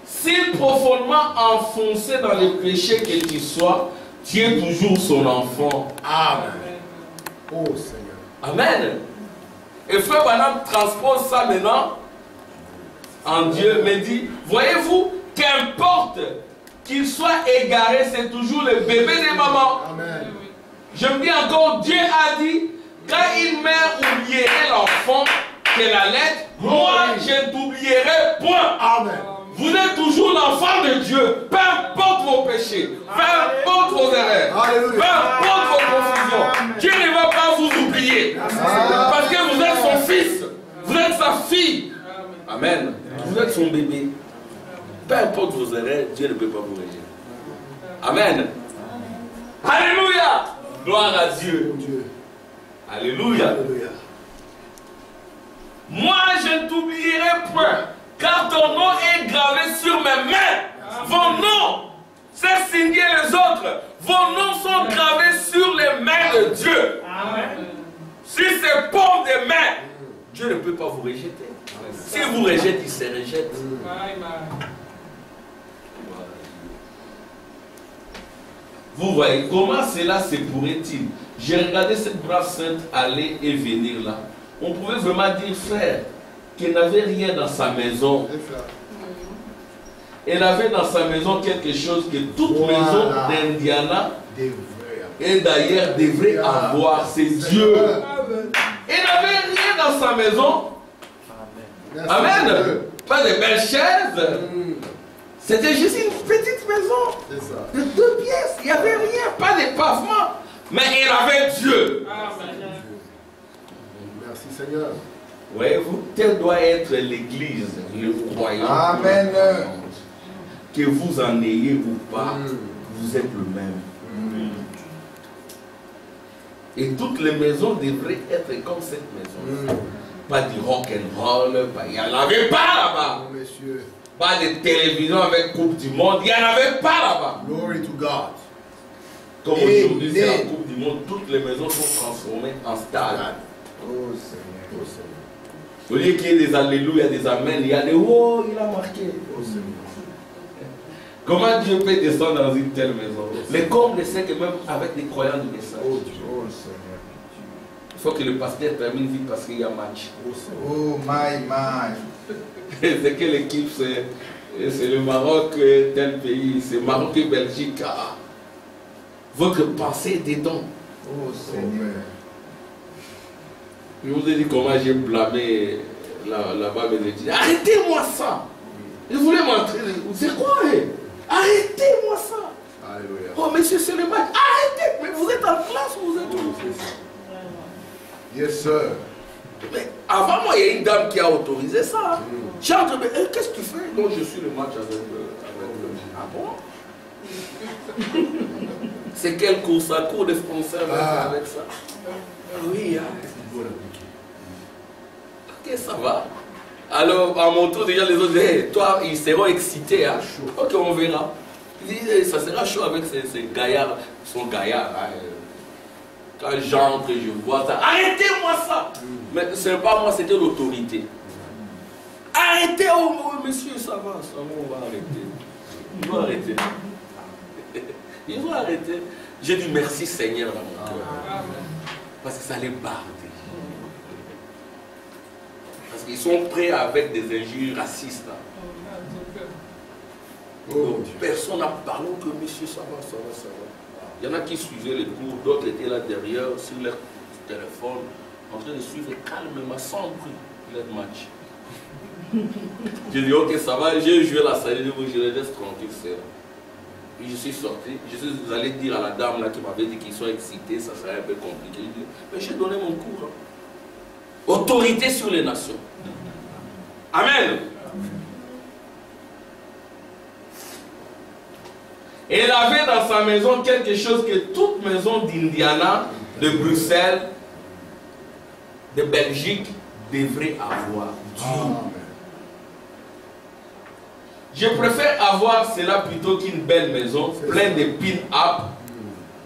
[SPEAKER 2] Si profondément enfoncé dans le péché que tu sois, tu es toujours son enfant.
[SPEAKER 1] Amen. Oh Seigneur.
[SPEAKER 2] Amen. Et frère Branham transpose ça maintenant en Dieu, me dit, voyez-vous, qu'importe qu'il soit égaré, c'est toujours le bébé de maman.
[SPEAKER 1] Amen.
[SPEAKER 2] Je me dis encore, Dieu a dit, quand une mère oublierait l'enfant qu'elle allait, moi je t'oublierai point.
[SPEAKER 1] Amen.
[SPEAKER 2] Vous êtes toujours l'enfant de Dieu, peu importe vos péchés, peu importe vos erreurs,
[SPEAKER 1] Alléluia.
[SPEAKER 2] peu importe vos confusions. Dieu ne va pas vous oublier. Parce que vous êtes son fils, vous êtes sa fille. Amen. Vous êtes son bébé. Peu importe vos erreurs, Dieu ne peut pas vous rejeter. Amen. Alléluia. Gloire à Dieu.
[SPEAKER 1] Dieu.
[SPEAKER 2] Alléluia.
[SPEAKER 1] Alléluia.
[SPEAKER 2] Moi, je ne t'oublierai point, car ton nom est gravé sur mes mains. Vos noms, c'est signé les autres. Vos noms sont gravés sur les mains de Dieu.
[SPEAKER 5] Amen.
[SPEAKER 2] Si c'est paume des mains, Dieu ne peut pas vous rejeter. Si vous rejetez, il se rejette. Vous voyez, comment cela se pourrait-il? J'ai regardé cette brave sainte aller et venir là. On pouvait vraiment dire, frère, qu'elle n'avait rien dans sa maison. Elle avait dans sa maison quelque chose que toute maison d'Indiana et d'ailleurs devrait avoir, c'est Dieu. Elle n'avait rien dans sa maison. Amen. Pas de belles chaises. C'était juste une petite maison de 2 pièces. Il n'y avait rien, pas de pavement. Mais elle avait Dieu.
[SPEAKER 1] Merci Seigneur.
[SPEAKER 2] Voyez-vous, tel doit être l'église, le croyant.
[SPEAKER 3] Amen.
[SPEAKER 2] Que vous en ayez ou pas, vous êtes le même. Et toutes les maisons devraient être comme cette maison. Pas du rock and roll, il n'y en avait pas là-bas.
[SPEAKER 1] Oh, messieurs.
[SPEAKER 2] Pas de télévision avec Coupe du Monde, il n'y en avait pas là-bas.
[SPEAKER 1] Glory to God.
[SPEAKER 2] Comme aujourd'hui c'est la Coupe du Monde, toutes les maisons sont transformées en stade.
[SPEAKER 1] Oh Seigneur, oh Seigneur.
[SPEAKER 2] Au lieu qu'il y ait des alléluia, des amen, il y a des oh, il a marqué.
[SPEAKER 1] Oh Seigneur.
[SPEAKER 2] Comment Dieu peut descendre dans une telle maison? Mais comme c'est que même avec des croyants du message,
[SPEAKER 1] Oh Dieu. Oh Seigneur.
[SPEAKER 2] il faut que le pasteur termine vite parce qu'il y a match.
[SPEAKER 1] Oh Seigneur.
[SPEAKER 3] Oh my.
[SPEAKER 2] C'est quelle équipe? C'est le Maroc, tel pays, c'est Maroc et Belgique. Ah. Votre pensée est dedans.
[SPEAKER 3] Oh Seigneur.
[SPEAKER 2] Je vous ai dit comment j'ai blâmé là-bas, mais j'ai dit arrêtez-moi ça. Je voulais m'entraîner. C'est quoi? Arrêtez-moi ça.
[SPEAKER 1] Alléluia.
[SPEAKER 2] Oh, monsieur, c'est le match. Arrêtez. Mais vous êtes en classe ou vous êtes où?
[SPEAKER 1] Yes, sir.
[SPEAKER 2] Mais avant moi, il y a une dame qui a autorisé ça. J'ai entendu, qu'est-ce que tu fais? Non, je suis le match avec le... Ah bon? C'est quel cours ça? Cours de français avec ça? Oui, ok, ça va. Alors, à mon tour, déjà, les autres disent, toi, ils seront excités. Hein? Ok, on verra. Ils disent, ça sera chaud avec ces gaillards. Ils sont gaillards. Hein? Quand j'entre et je vois ça, arrêtez-moi ça! Mais ce n'est pas moi, c'était l'autorité. Arrêtez, oh monsieur, ça va, on va arrêter. Il va arrêter. Il va arrêter. J'ai dit merci Seigneur dans mon cœur. Parce que ça les barde. Parce qu'ils sont prêts avec des injures racistes. Donc, personne n'a parlé que monsieur, ça va, ça va, ça va. Il y en a qui suivaient les cours, d'autres étaient là derrière, sur leur téléphone, en train de suivre calmement, sans bruit, leur match. J'ai dit, ok, ça va, j'ai joué la salle, je les laisse tranquille, c'est là. Puis je suis sorti, je suis allé dire à la dame là qui m'avait dit qu'ils sont excités, ça serait un peu compliqué. Dit, mais j'ai donné mon cours. Hein. Autorité sur les nations. Amen. Et elle avait dans sa maison quelque chose que toute maison d'Indiana, de Bruxelles, de Belgique devrait avoir. Je préfère avoir cela plutôt qu'une belle maison pleine de pin-up,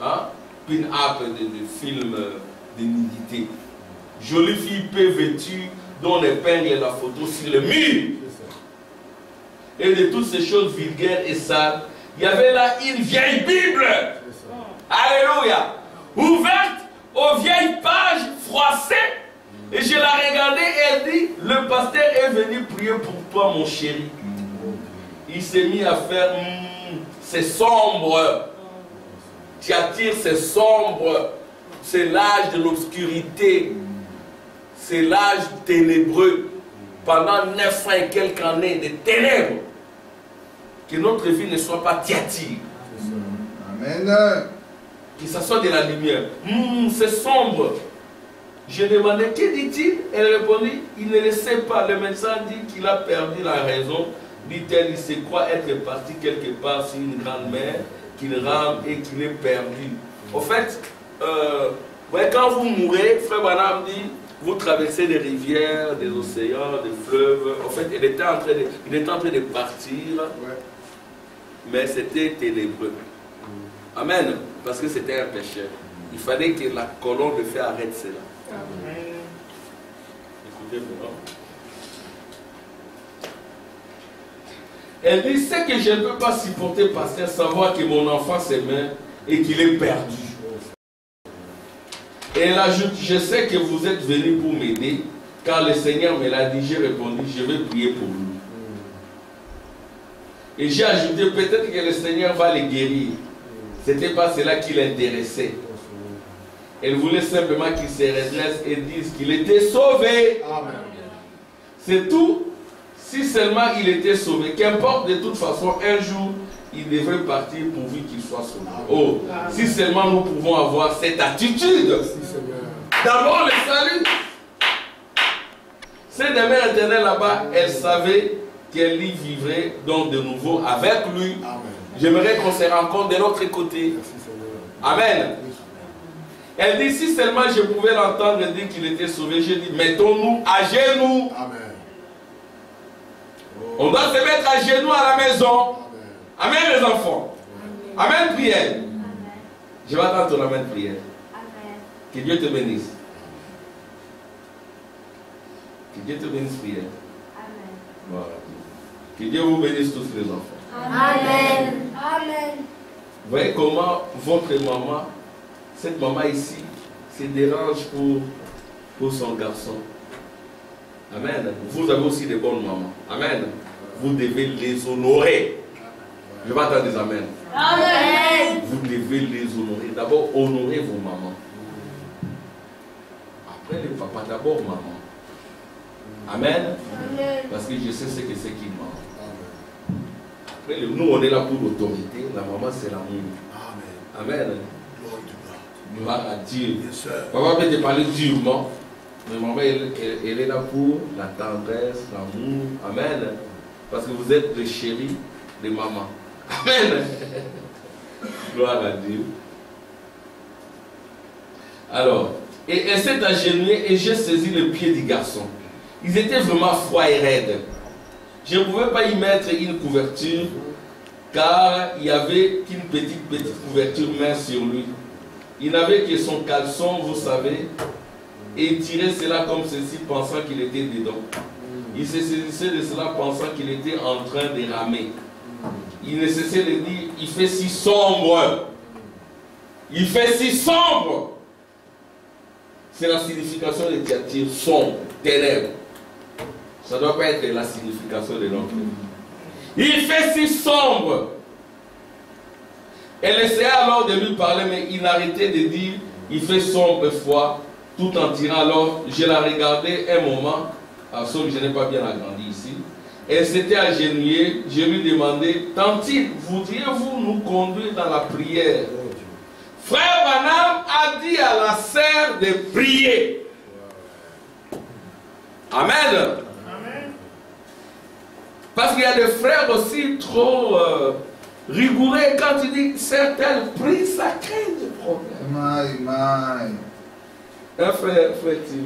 [SPEAKER 2] hein? Pin-up de films de nudité. Jolie fille peu vêtue dont on épingle la photo sur le mur. Et de toutes ces choses vulgaires et sales. Il y avait là une vieille Bible. Alléluia. Ouverte aux vieilles pages froissées. Et je la regardais et elle dit, le pasteur est venu prier pour toi mon chéri. Il s'est mis à faire, c'est sombre. Tu attires, c'est sombre. C'est l'âge de l'obscurité. C'est l'âge ténébreux. Pendant 900 et quelques années de ténèbres. Que notre vie ne soit pas tiatire.
[SPEAKER 3] Amen.
[SPEAKER 2] Que ça soit de la lumière. C'est sombre. Je demandais, que dit-il? Elle répondit, il ne le sait pas. Le médecin dit qu'il a perdu la raison. Dit-elle, il sait quoi être parti quelque part sur une grande mer, qu'il rame et qu'il est perdu. Au fait, quand vous mourrez, Frère Branham dit, vous traversez des rivières, des océans, des fleuves. En fait, il était en train de partir, mais c'était ténébreux. Amen. Parce que c'était un péché. Il fallait que la colonne de fer arrête cela. Amen. Écoutez-moi. Elle dit, c'est que je ne peux pas supporter, pasteur, savoir que mon enfant s'aimait et qu'il est perdu. Et elle ajoute, je sais que vous êtes venu pour m'aider, car le Seigneur me l'a dit, j'ai répondu, je vais prier pour lui. Et j'ai ajouté, peut-être que le Seigneur va les guérir. Ce n'était pas cela qui l'intéressait. Elle voulait simplement qu'il se redresse et dise qu'il était sauvé.
[SPEAKER 1] Amen.
[SPEAKER 2] C'est tout. Si seulement il était sauvé, qu'importe, de toute façon, un jour, il devrait partir pourvu qu'il soit sauvé. Oh, si seulement nous pouvons avoir cette attitude. D'abord le salut. Cette demeure éternelle là-bas, elle savait qu'elle y vivrait donc de nouveau avec lui. J'aimerais qu'on se rencontre de l'autre côté. Amen. Elle dit, si seulement je pouvais l'entendre dire qu'il était sauvé, je dis, mettons-nous à genoux.
[SPEAKER 1] Amen.
[SPEAKER 2] On doit se mettre à genoux à la maison. Amen, les enfants. Amen, prière. Je vais attendre ton amen, prière. Que Dieu te bénisse. Que Dieu te bénisse, prière. Voilà. Que Dieu vous bénisse tous les enfants.
[SPEAKER 5] Amen. Amen.
[SPEAKER 2] Vous voyez comment votre maman, cette maman ici, se dérange pour son garçon. Amen. Vous avez aussi des bonnes mamans. Amen. Vous devez les honorer. Je vais attendre des amen.
[SPEAKER 5] Amen.
[SPEAKER 2] Vous devez les honorer. D'abord, honorez vos mamans. Après les papas, d'abord maman. Amen.
[SPEAKER 5] Amen.
[SPEAKER 2] Parce que je sais ce que c'est qu'une maman. Après, nous, on est là pour l'autorité. La maman, c'est l'amour. Amen. Gloire à Dieu. Papa peut te parler durement. Mais maman, elle est là pour la tendresse, l'amour. Amen. Parce que vous êtes les chéris de maman. Amen. Gloire à Dieu. Alors, et elle s'est agenouillée et j'ai saisi le pied du garçon. Ils étaient vraiment froids et raides. Je ne pouvais pas y mettre une couverture car il n'y avait qu'une petite couverture mince sur lui. Il n'avait que son caleçon, vous savez, et il tirait cela comme ceci, pensant qu'il était dedans. Il se saisissait de cela, pensant qu'il était en train de ramer. Il ne cessait de dire, il fait si sombre. Il fait si sombre. C'est la signification de Thyatire, sombre, ténèbres. Ça ne doit pas être la signification de notre vie. Il fait si sombre. Elle essayait alors de lui parler, mais il n'arrêtait de dire, il fait sombre froid, tout en tirant. Alors, je la regardais un moment, sauf que je n'ai pas bien agrandi ici. Elle s'était agenouillée, je lui demandais, Tantine, voudriez-vous nous conduire dans la prière? Frère Branham a dit à la sœur de prier. Amen. Parce qu'il y a des frères aussi trop rigoureux. Quand tu dis certains prient, ça crée des problèmes. Un frère, tu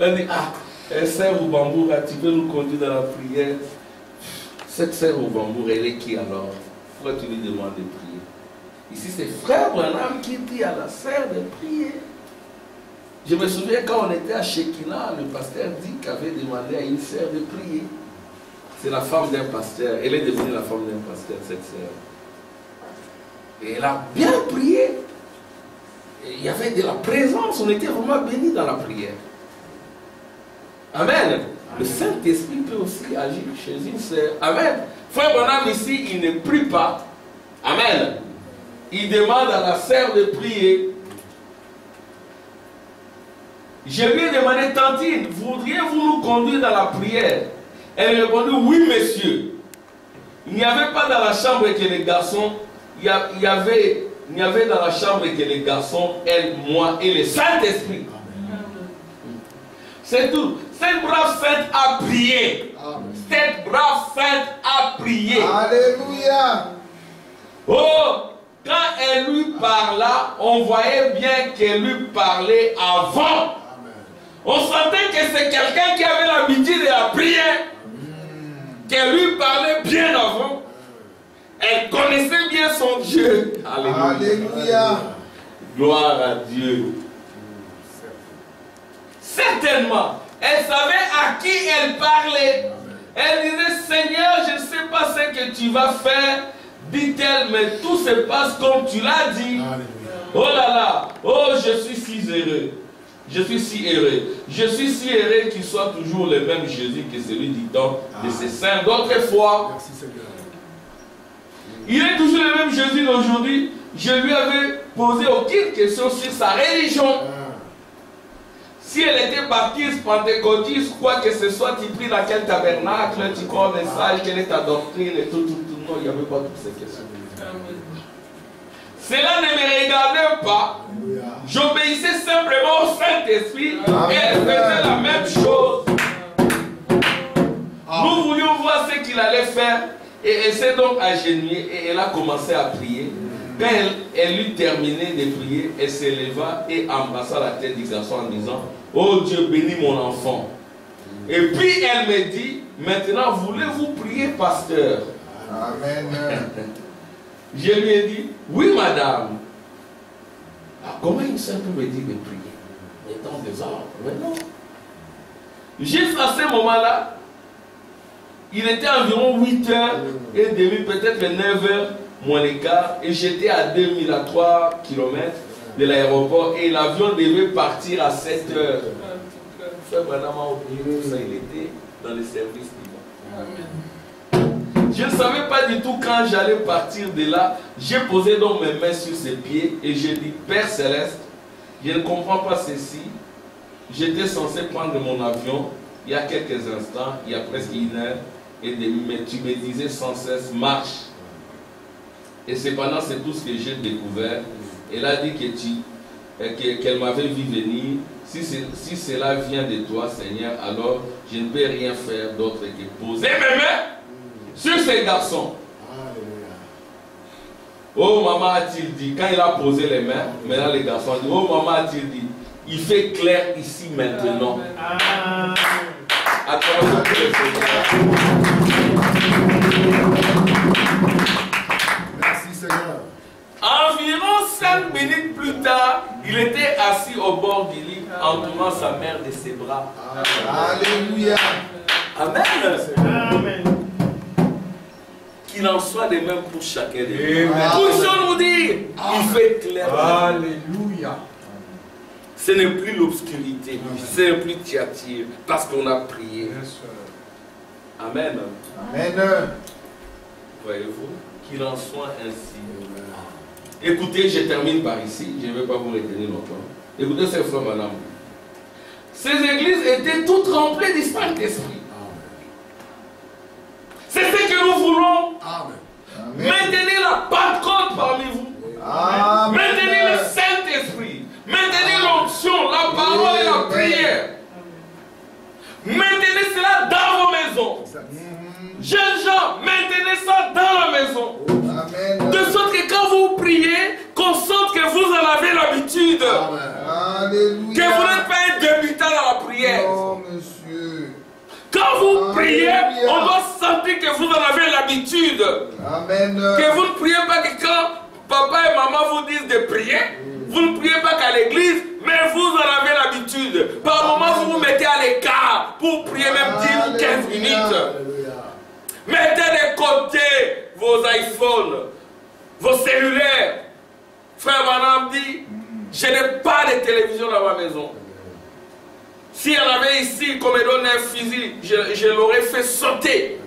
[SPEAKER 2] on dit, une sœur au bambou, tu peux nous conduire dans la prière. Cette sœur au bambou, elle est qui alors? Pourquoi tu lui demandes de prier? Ici, c'est frère Branham qui dit à la sœur de prier. Je me souviens quand on était à Shekinah, le pasteur Dick avait demandé à une sœur de prier. C'est la femme d'un pasteur. Elle est devenue la femme d'un pasteur, cette sœur. Et elle a bien prié. Et il y avait de la présence. On était vraiment bénis dans la prière. Amen. Le Saint-Esprit peut aussi agir chez une sœur. Amen. Frère Branham ici, il ne prie pas. Amen. Il demande à la sœur de prier. Je lui ai demandé, Tantine, voudriez-vous nous conduire dans la prière? Elle répondit, oui, monsieur. Il n'y avait pas dans la chambre que les garçons, il y avait dans la chambre que les garçons, elle, moi et le Saint-Esprit. C'est tout. Cette brave sainte a prié. Cette brave sainte a prié.
[SPEAKER 3] Alléluia.
[SPEAKER 2] Oh, quand elle lui parla, on voyait bien qu'elle lui parlait avant. On sentait que c'est quelqu'un qui avait l'habitude de la prière. Qu'elle lui parlait bien avant. Elle connaissait bien son Dieu. Alléluia.
[SPEAKER 3] Alléluia.
[SPEAKER 2] Gloire à Dieu. Certainement, elle savait à qui elle parlait. Elle disait, Seigneur, je ne sais pas ce que tu vas faire, dit-elle, mais tout se passe comme tu l'as dit. Oh là là, oh, je suis si heureux. Je suis si heureux. Je suis si heureux qu'il soit toujours le même Jésus que celui du temps de ses saints d'autrefois. Il est toujours le même Jésus d'aujourd'hui. Je lui avais posé aucune question sur sa religion. Si elle était baptiste, pentecôtiste, quoi que ce soit, tu pries dans quel tabernacle, tu crois au message, quelle est ta doctrine et tout. Non, il n'y avait pas toutes ces questions. Cela ne me regardait pas. J'obéissais simplement au Saint-Esprit et elle faisait la même chose. Nous voulions voir ce qu'il allait faire et elle s'est donc agenouillée et elle a commencé à prier. Quand elle eut terminé de prier, elle s'éleva et embrassa la tête du garçon en disant: oh Dieu, bénis mon enfant. Et puis elle me dit: maintenant, voulez-vous prier, pasteur?
[SPEAKER 3] Amen.
[SPEAKER 2] Je lui ai dit: oui, madame. Comment une sœur peut me dire de prier? Mais dans des ordres, mais non. Juste à ce moment-là, il était environ 8h30, peut-être 9h moins les quarts, et j'étais à 2000, à 3 km de l'aéroport, et l'avion devait partir à 7h. Frère Branham a oublié tout ça, il était dans les services divins. Je ne savais pas du tout quand j'allais partir de là. J'ai posé donc mes mains sur ses pieds et j'ai dit: Père Céleste, je ne comprends pas ceci. J'étais censé prendre mon avion il y a quelques instants, il y a presque 1h30, mais tu me disais sans cesse: marche. Et cependant, c'est tout ce que j'ai découvert. Elle a dit qu'elle m'avait vu venir. Si cela vient de toi, Seigneur, alors je ne peux rien faire d'autre que poser mes mains sur ces garçons. Oh maman, a-t-il dit, quand il a posé les mains, maintenant les garçons disent: oh maman, a-t-il dit, il fait clair ici maintenant. Attends,
[SPEAKER 3] Merci Seigneur.
[SPEAKER 2] environ 5 minutes plus tard, il était assis au bord du lit, entourant sa mère de ses bras.
[SPEAKER 3] Alléluia.
[SPEAKER 2] Amen.
[SPEAKER 4] Amen.
[SPEAKER 2] Qu'il en soit de même pour chacun de nous. Puissions nous dire: il fait clair.
[SPEAKER 3] Alléluia.
[SPEAKER 2] Ce n'est plus l'obscurité, ce n'est plus Thyatire, parce qu'on a prié. Amen.
[SPEAKER 3] Amen.
[SPEAKER 2] Voyez-vous, qu'il en soit ainsi. Écoutez, je termine par ici, je ne vais pas vous retenir longtemps. Écoutez ces frères, madame. Ces églises étaient toutes remplies du Saint-Esprit. C'est ce que nous voulons.
[SPEAKER 3] Amen.
[SPEAKER 2] Maintenez la Pentecôte parmi vous.
[SPEAKER 3] Amen.
[SPEAKER 2] Maintenez le Saint-Esprit. Maintenez l'onction, la parole et la prière. Maintenez cela dans vos maisons. Jeunes gens, maintenez ça dans la maison.
[SPEAKER 3] Amen.
[SPEAKER 2] De sorte que quand vous priez, qu'on sente que vous en avez l'habitude.
[SPEAKER 3] Alléluia.
[SPEAKER 2] Que vous n'êtes pas un débutant dans la prière.
[SPEAKER 3] Oh, monsieur.
[SPEAKER 2] Quand vous priez, on doit sentir que vous en avez l'habitude.
[SPEAKER 3] Amen.
[SPEAKER 2] Que vous ne priez pas que quand papa et maman vous disent de prier, vous ne priez pas qu'à l'église, mais vous en avez l'habitude. Par moment, vous vous mettez à l'écart pour prier même 10 ou 15 minutes. Mettez de côté vos iPhones, vos cellulaires. Frère Branham dit: je n'ai pas de télévision dans ma maison. Si elle avait ici, comme elle donne un fusil, je l'aurais fait sauter.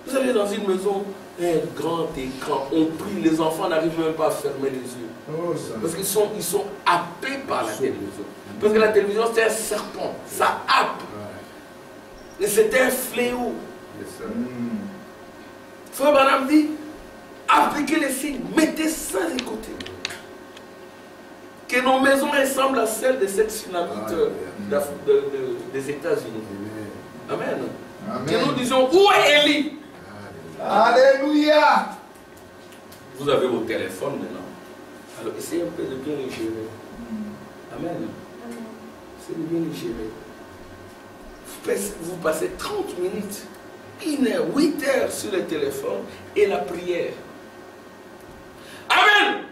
[SPEAKER 2] Vous allez dans une maison, un grand écran, on prie, les enfants n'arrivent même pas à fermer les yeux. Parce qu'ils sont happés par la télévision. Parce que la télévision, c'est un serpent, ça happe. Et c'est un fléau. Frère Branham dit: appliquez les signes, mettez ça de côté. Que nos maisons ressemblent à celles de cette tsunamite des États-Unis. Amen.
[SPEAKER 3] Amen.
[SPEAKER 2] Que nous disions: où est Élie?
[SPEAKER 3] Alléluia.
[SPEAKER 2] Vous avez vos téléphones maintenant. Alors essayez un peu de bien les gérer. Amen. Essayez de bien les gérer. Vous passez 30 minutes, 1 heure, 8 heures sur le téléphone et la prière. Amen.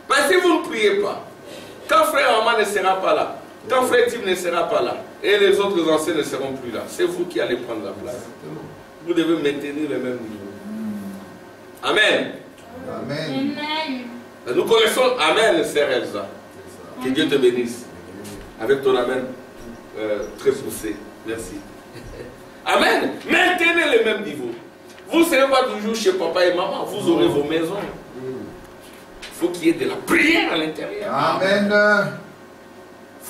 [SPEAKER 2] Mais si vous ne priez pas, quand frère Armand ne sera pas là, quand frère Tim ne sera pas là, et les autres anciens ne seront plus là, c'est vous qui allez prendre la place. Vous devez maintenir le même niveau. Amen.
[SPEAKER 3] Amen.
[SPEAKER 2] Nous connaissons Amen, sœur Elsa. Que Dieu te bénisse. Avec ton Amen très poussé. Merci. Amen. Maintenez le même niveau. Vous ne serez pas toujours chez papa et maman. Vous aurez vos maisons. Il faut qu'il y ait de la prière à l'intérieur.
[SPEAKER 3] Amen.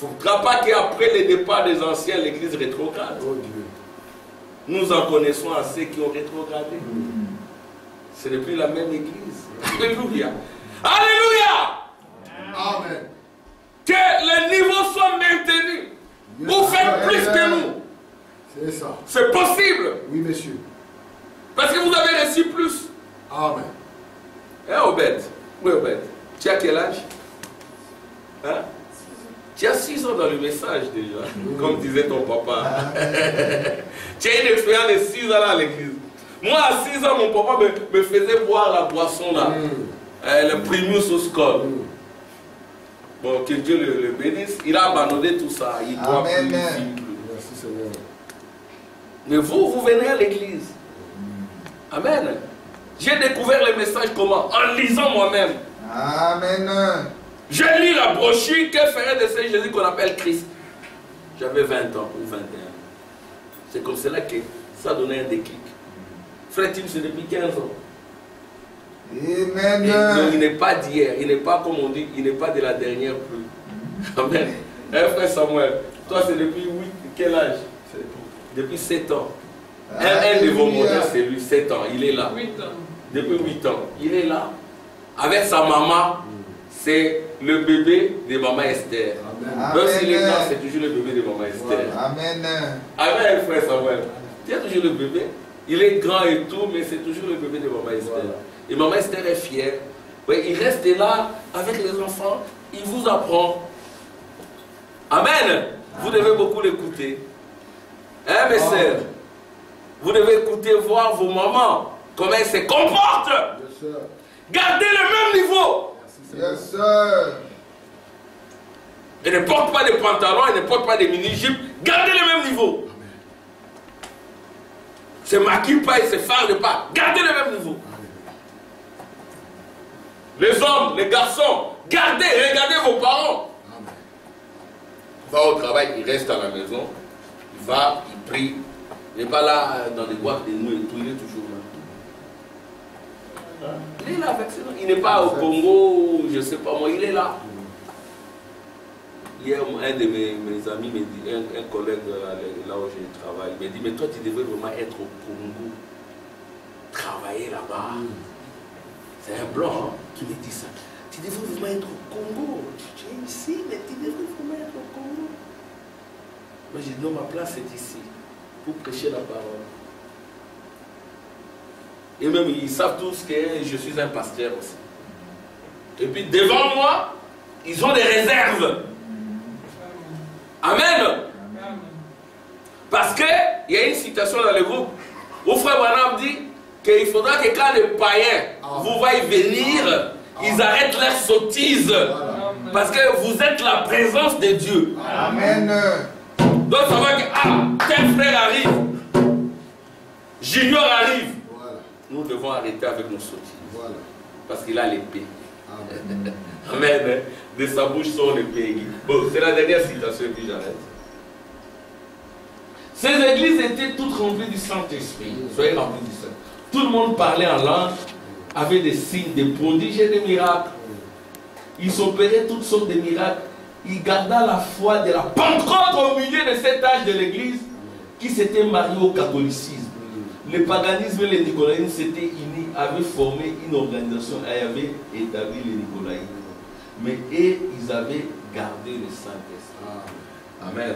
[SPEAKER 2] Il ne faudra pas qu'après le départ des anciens, l'église rétrograde.
[SPEAKER 1] Oh Dieu.
[SPEAKER 2] Nous en connaissons assez qui ont rétrogradé. Ce n'est plus la même église. Alléluia. Alléluia.
[SPEAKER 1] Amen.
[SPEAKER 2] Que les niveaux soient maintenus. Vous faites plus que nous.
[SPEAKER 1] C'est ça.
[SPEAKER 2] C'est possible.
[SPEAKER 1] Oui, monsieur.
[SPEAKER 2] Parce que vous avez reçu plus.
[SPEAKER 1] Amen.
[SPEAKER 2] Hein, Obed? Oui, Obed. Tu as quel âge? Hein? Tu as 6 ans dans le message déjà, comme disait ton papa. Tu as une expérience de 6 ans là à l'église. Moi, à 6 ans, mon papa me faisait boire la boisson là. Le primus au score. Bon, que Dieu le bénisse. Il a abandonné tout ça. Il boit plus, il fume plus.
[SPEAKER 1] Merci Seigneur.
[SPEAKER 2] Mais vous venez à l'église. Amen. J'ai découvert le message comment? En lisant moi-même.
[SPEAKER 3] Amen.
[SPEAKER 2] Je lis la brochure que ferait de Saint Jésus qu'on appelle Christ. J'avais 20 ans ou 21. C'est comme cela que ça donnait un déclic. Frère Tim, c'est depuis 15 ans.
[SPEAKER 3] Amen.
[SPEAKER 2] Donc il n'est pas d'hier, il n'est pas comme on dit, il n'est pas de la dernière pluie. Amen. Frère Samuel, toi c'est depuis quel âge? Depuis 7 ans. Un de vos modèles, c'est lui, 7 ans, il est là.
[SPEAKER 4] 8 ans.
[SPEAKER 2] Depuis 8 ans, il est là. Avec sa maman, c'est le bébé de maman Esther. Même s'il est grand, c'est toujours le bébé de maman Esther.
[SPEAKER 3] Amen.
[SPEAKER 2] Amen, frère Samuel. Tu es toujours le bébé. Il est grand et tout, mais c'est toujours le bébé de maman Esther. Voilà. Et maman Esther est fière. Oui, il reste là avec les enfants. Il vous apprend. Amen. Vous devez beaucoup l'écouter. Hein, mes sœurs? Vous devez écouter, voir vos mamans. Comment elles se comportent.
[SPEAKER 1] Yes,
[SPEAKER 2] gardez le même niveau.
[SPEAKER 3] Yes, sir.
[SPEAKER 2] Et ne porte pas de pantalons, et ne porte pas de mini-jupes. Gardez le même niveau. Se maquille pas et se farde pas. Gardez le même niveau. Les hommes, les garçons, gardez, regardez vos parents. Il va au travail, il reste à la maison. Il va, il prie. Il n'est pas là dans les boîtes de nuit et tout, il est toujours là. Il est là avec ses gens. Il n'est pas au Congo, je ne sais pas moi, il est là. Hier, un de mes amis me dit, un collègue là où je travaille, me dit, mais toi tu devrais vraiment être au Congo, travailler là-bas. C'est un blanc qui me dit ça. Tu devrais vraiment être au Congo. Tu es ici, mais tu devrais vraiment être au Congo. Moi j'ai dit, non, ma place est ici, pour prêcher la parole. Et même ils savent tous que je suis un pasteur aussi. Et puis devant moi, ils ont des réserves. Amen. Parce qu'il y a une citation dans le groupe où Frère Branham dit qu'il faudra que quand les païens vous voient venir, ils arrêtent leur sottise. Parce que vous êtes la présence de Dieu.
[SPEAKER 3] Amen.
[SPEAKER 2] Donc ça va que, tel frère arrive, Junior arrive. Nous devons arrêter avec nos sottises. Parce qu'il a l'épée. Amen. De sa bouche sort l'épée. Bon, c'est la dernière citation et puis j'arrête. Ces églises étaient toutes remplies du Saint-Esprit. Soyez remplis du Saint. Tout le monde parlait en langue, avait des signes, des prodiges et des miracles. Ils opéraient toutes sortes de miracles. Ils gardaient la foi de la Pentecôte au milieu de cet âge de l'église qui s'était marié au catholicisme. Le paganisme et le nicolaïsme s'étaient unis, avaient formé une organisation et avaient établi le nicolaïsme. Mais eux, ils avaient gardé le Saint-Esprit. Amen.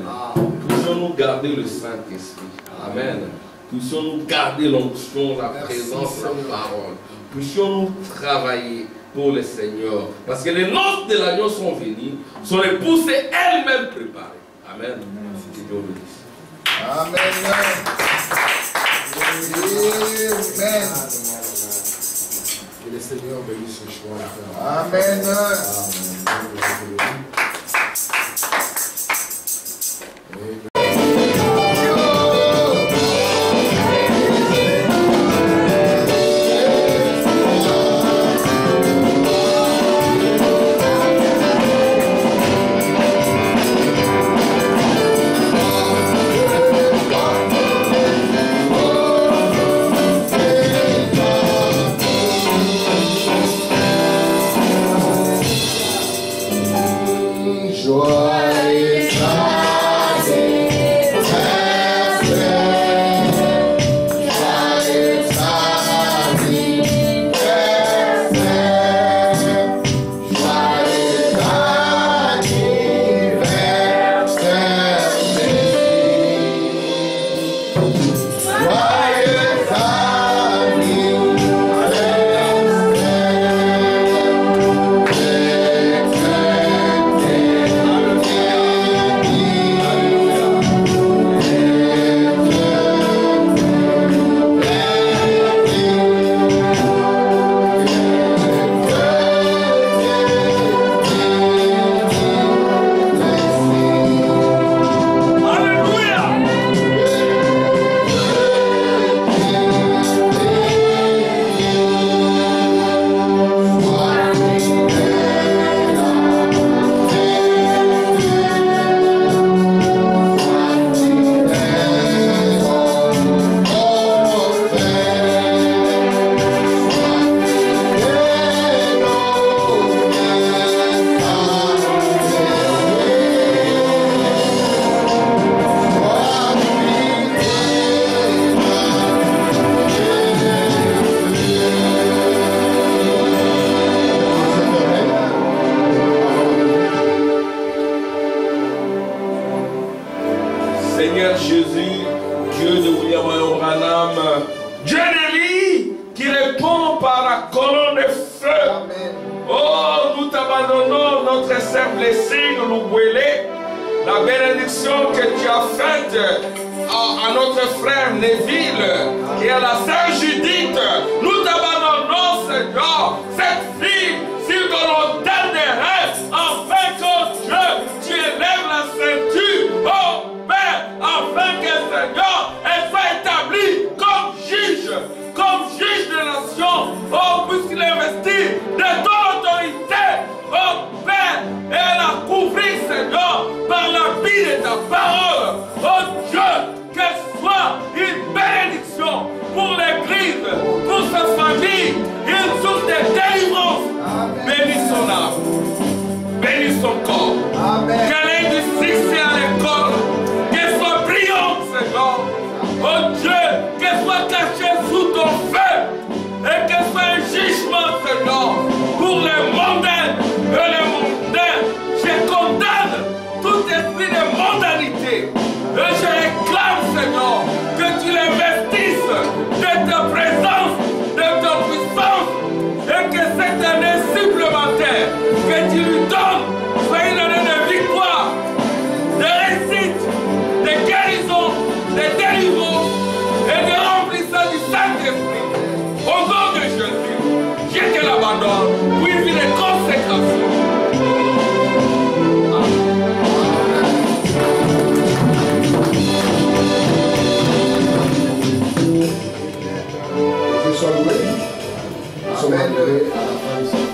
[SPEAKER 2] Puissions-nous garder le Saint-Esprit. Amen. Puissions-nous garder l'onction, la présence, la parole. Puissions-nous travailler pour le Seigneur. Parce que les noces de l'agneau sont venues, son épouse est elle-même préparée. Amen. Que Dieu le dise.
[SPEAKER 3] Amen. Amen.
[SPEAKER 1] Que le Seigneur bénisse ce choix.
[SPEAKER 3] Amen.
[SPEAKER 1] Joyeux
[SPEAKER 2] Seigneur Jésus, Dieu de William Branham, Dieu d'Élie, qui répond par la colonne de feu. Oh, nous t'abandonnons, notre sœur blessée, nous nous brûlons. La bénédiction que tu as faite à notre frère Neville et à la sœur Judith, nous t'abandonnons, Seigneur, cette fille, s'il te l'ordonnerait, afin que Dieu, tu élèves la ceinture, oh Père, afin que, Seigneur, elle soit établie comme juge de nation, oh, puisqu'il investit de ton autorité, oh Père, et elle a couvert, Seigneur, par la vie de ta parole, oh Dieu, qu'elle soit une bénédiction pour l'Église, pour sa famille, une source de délivrance. Bénis son âme, bénis son corps, qu'elle ait du succès à l'école, qu'elle soit brillante, Seigneur. Oh Dieu, qu'elle soit cachée sous ton feu et qu'elle soit un jugement, Seigneur, pour les mondains et les mondains. Je condamne tout esprit de mondanité et je réclame, Seigneur, que tu l'investisses de ta présence, de ta puissance et que cette année supplémentaire que tu lui donnes soit une année de victoire, de réussite, de guérison, de délivrance et de remplissage du Saint-Esprit. Au nom de Jésus, je te l'abandonne pour une vie de consécration.
[SPEAKER 1] Que Dieu soit loué. Nous sommes arrivés à la fin de cette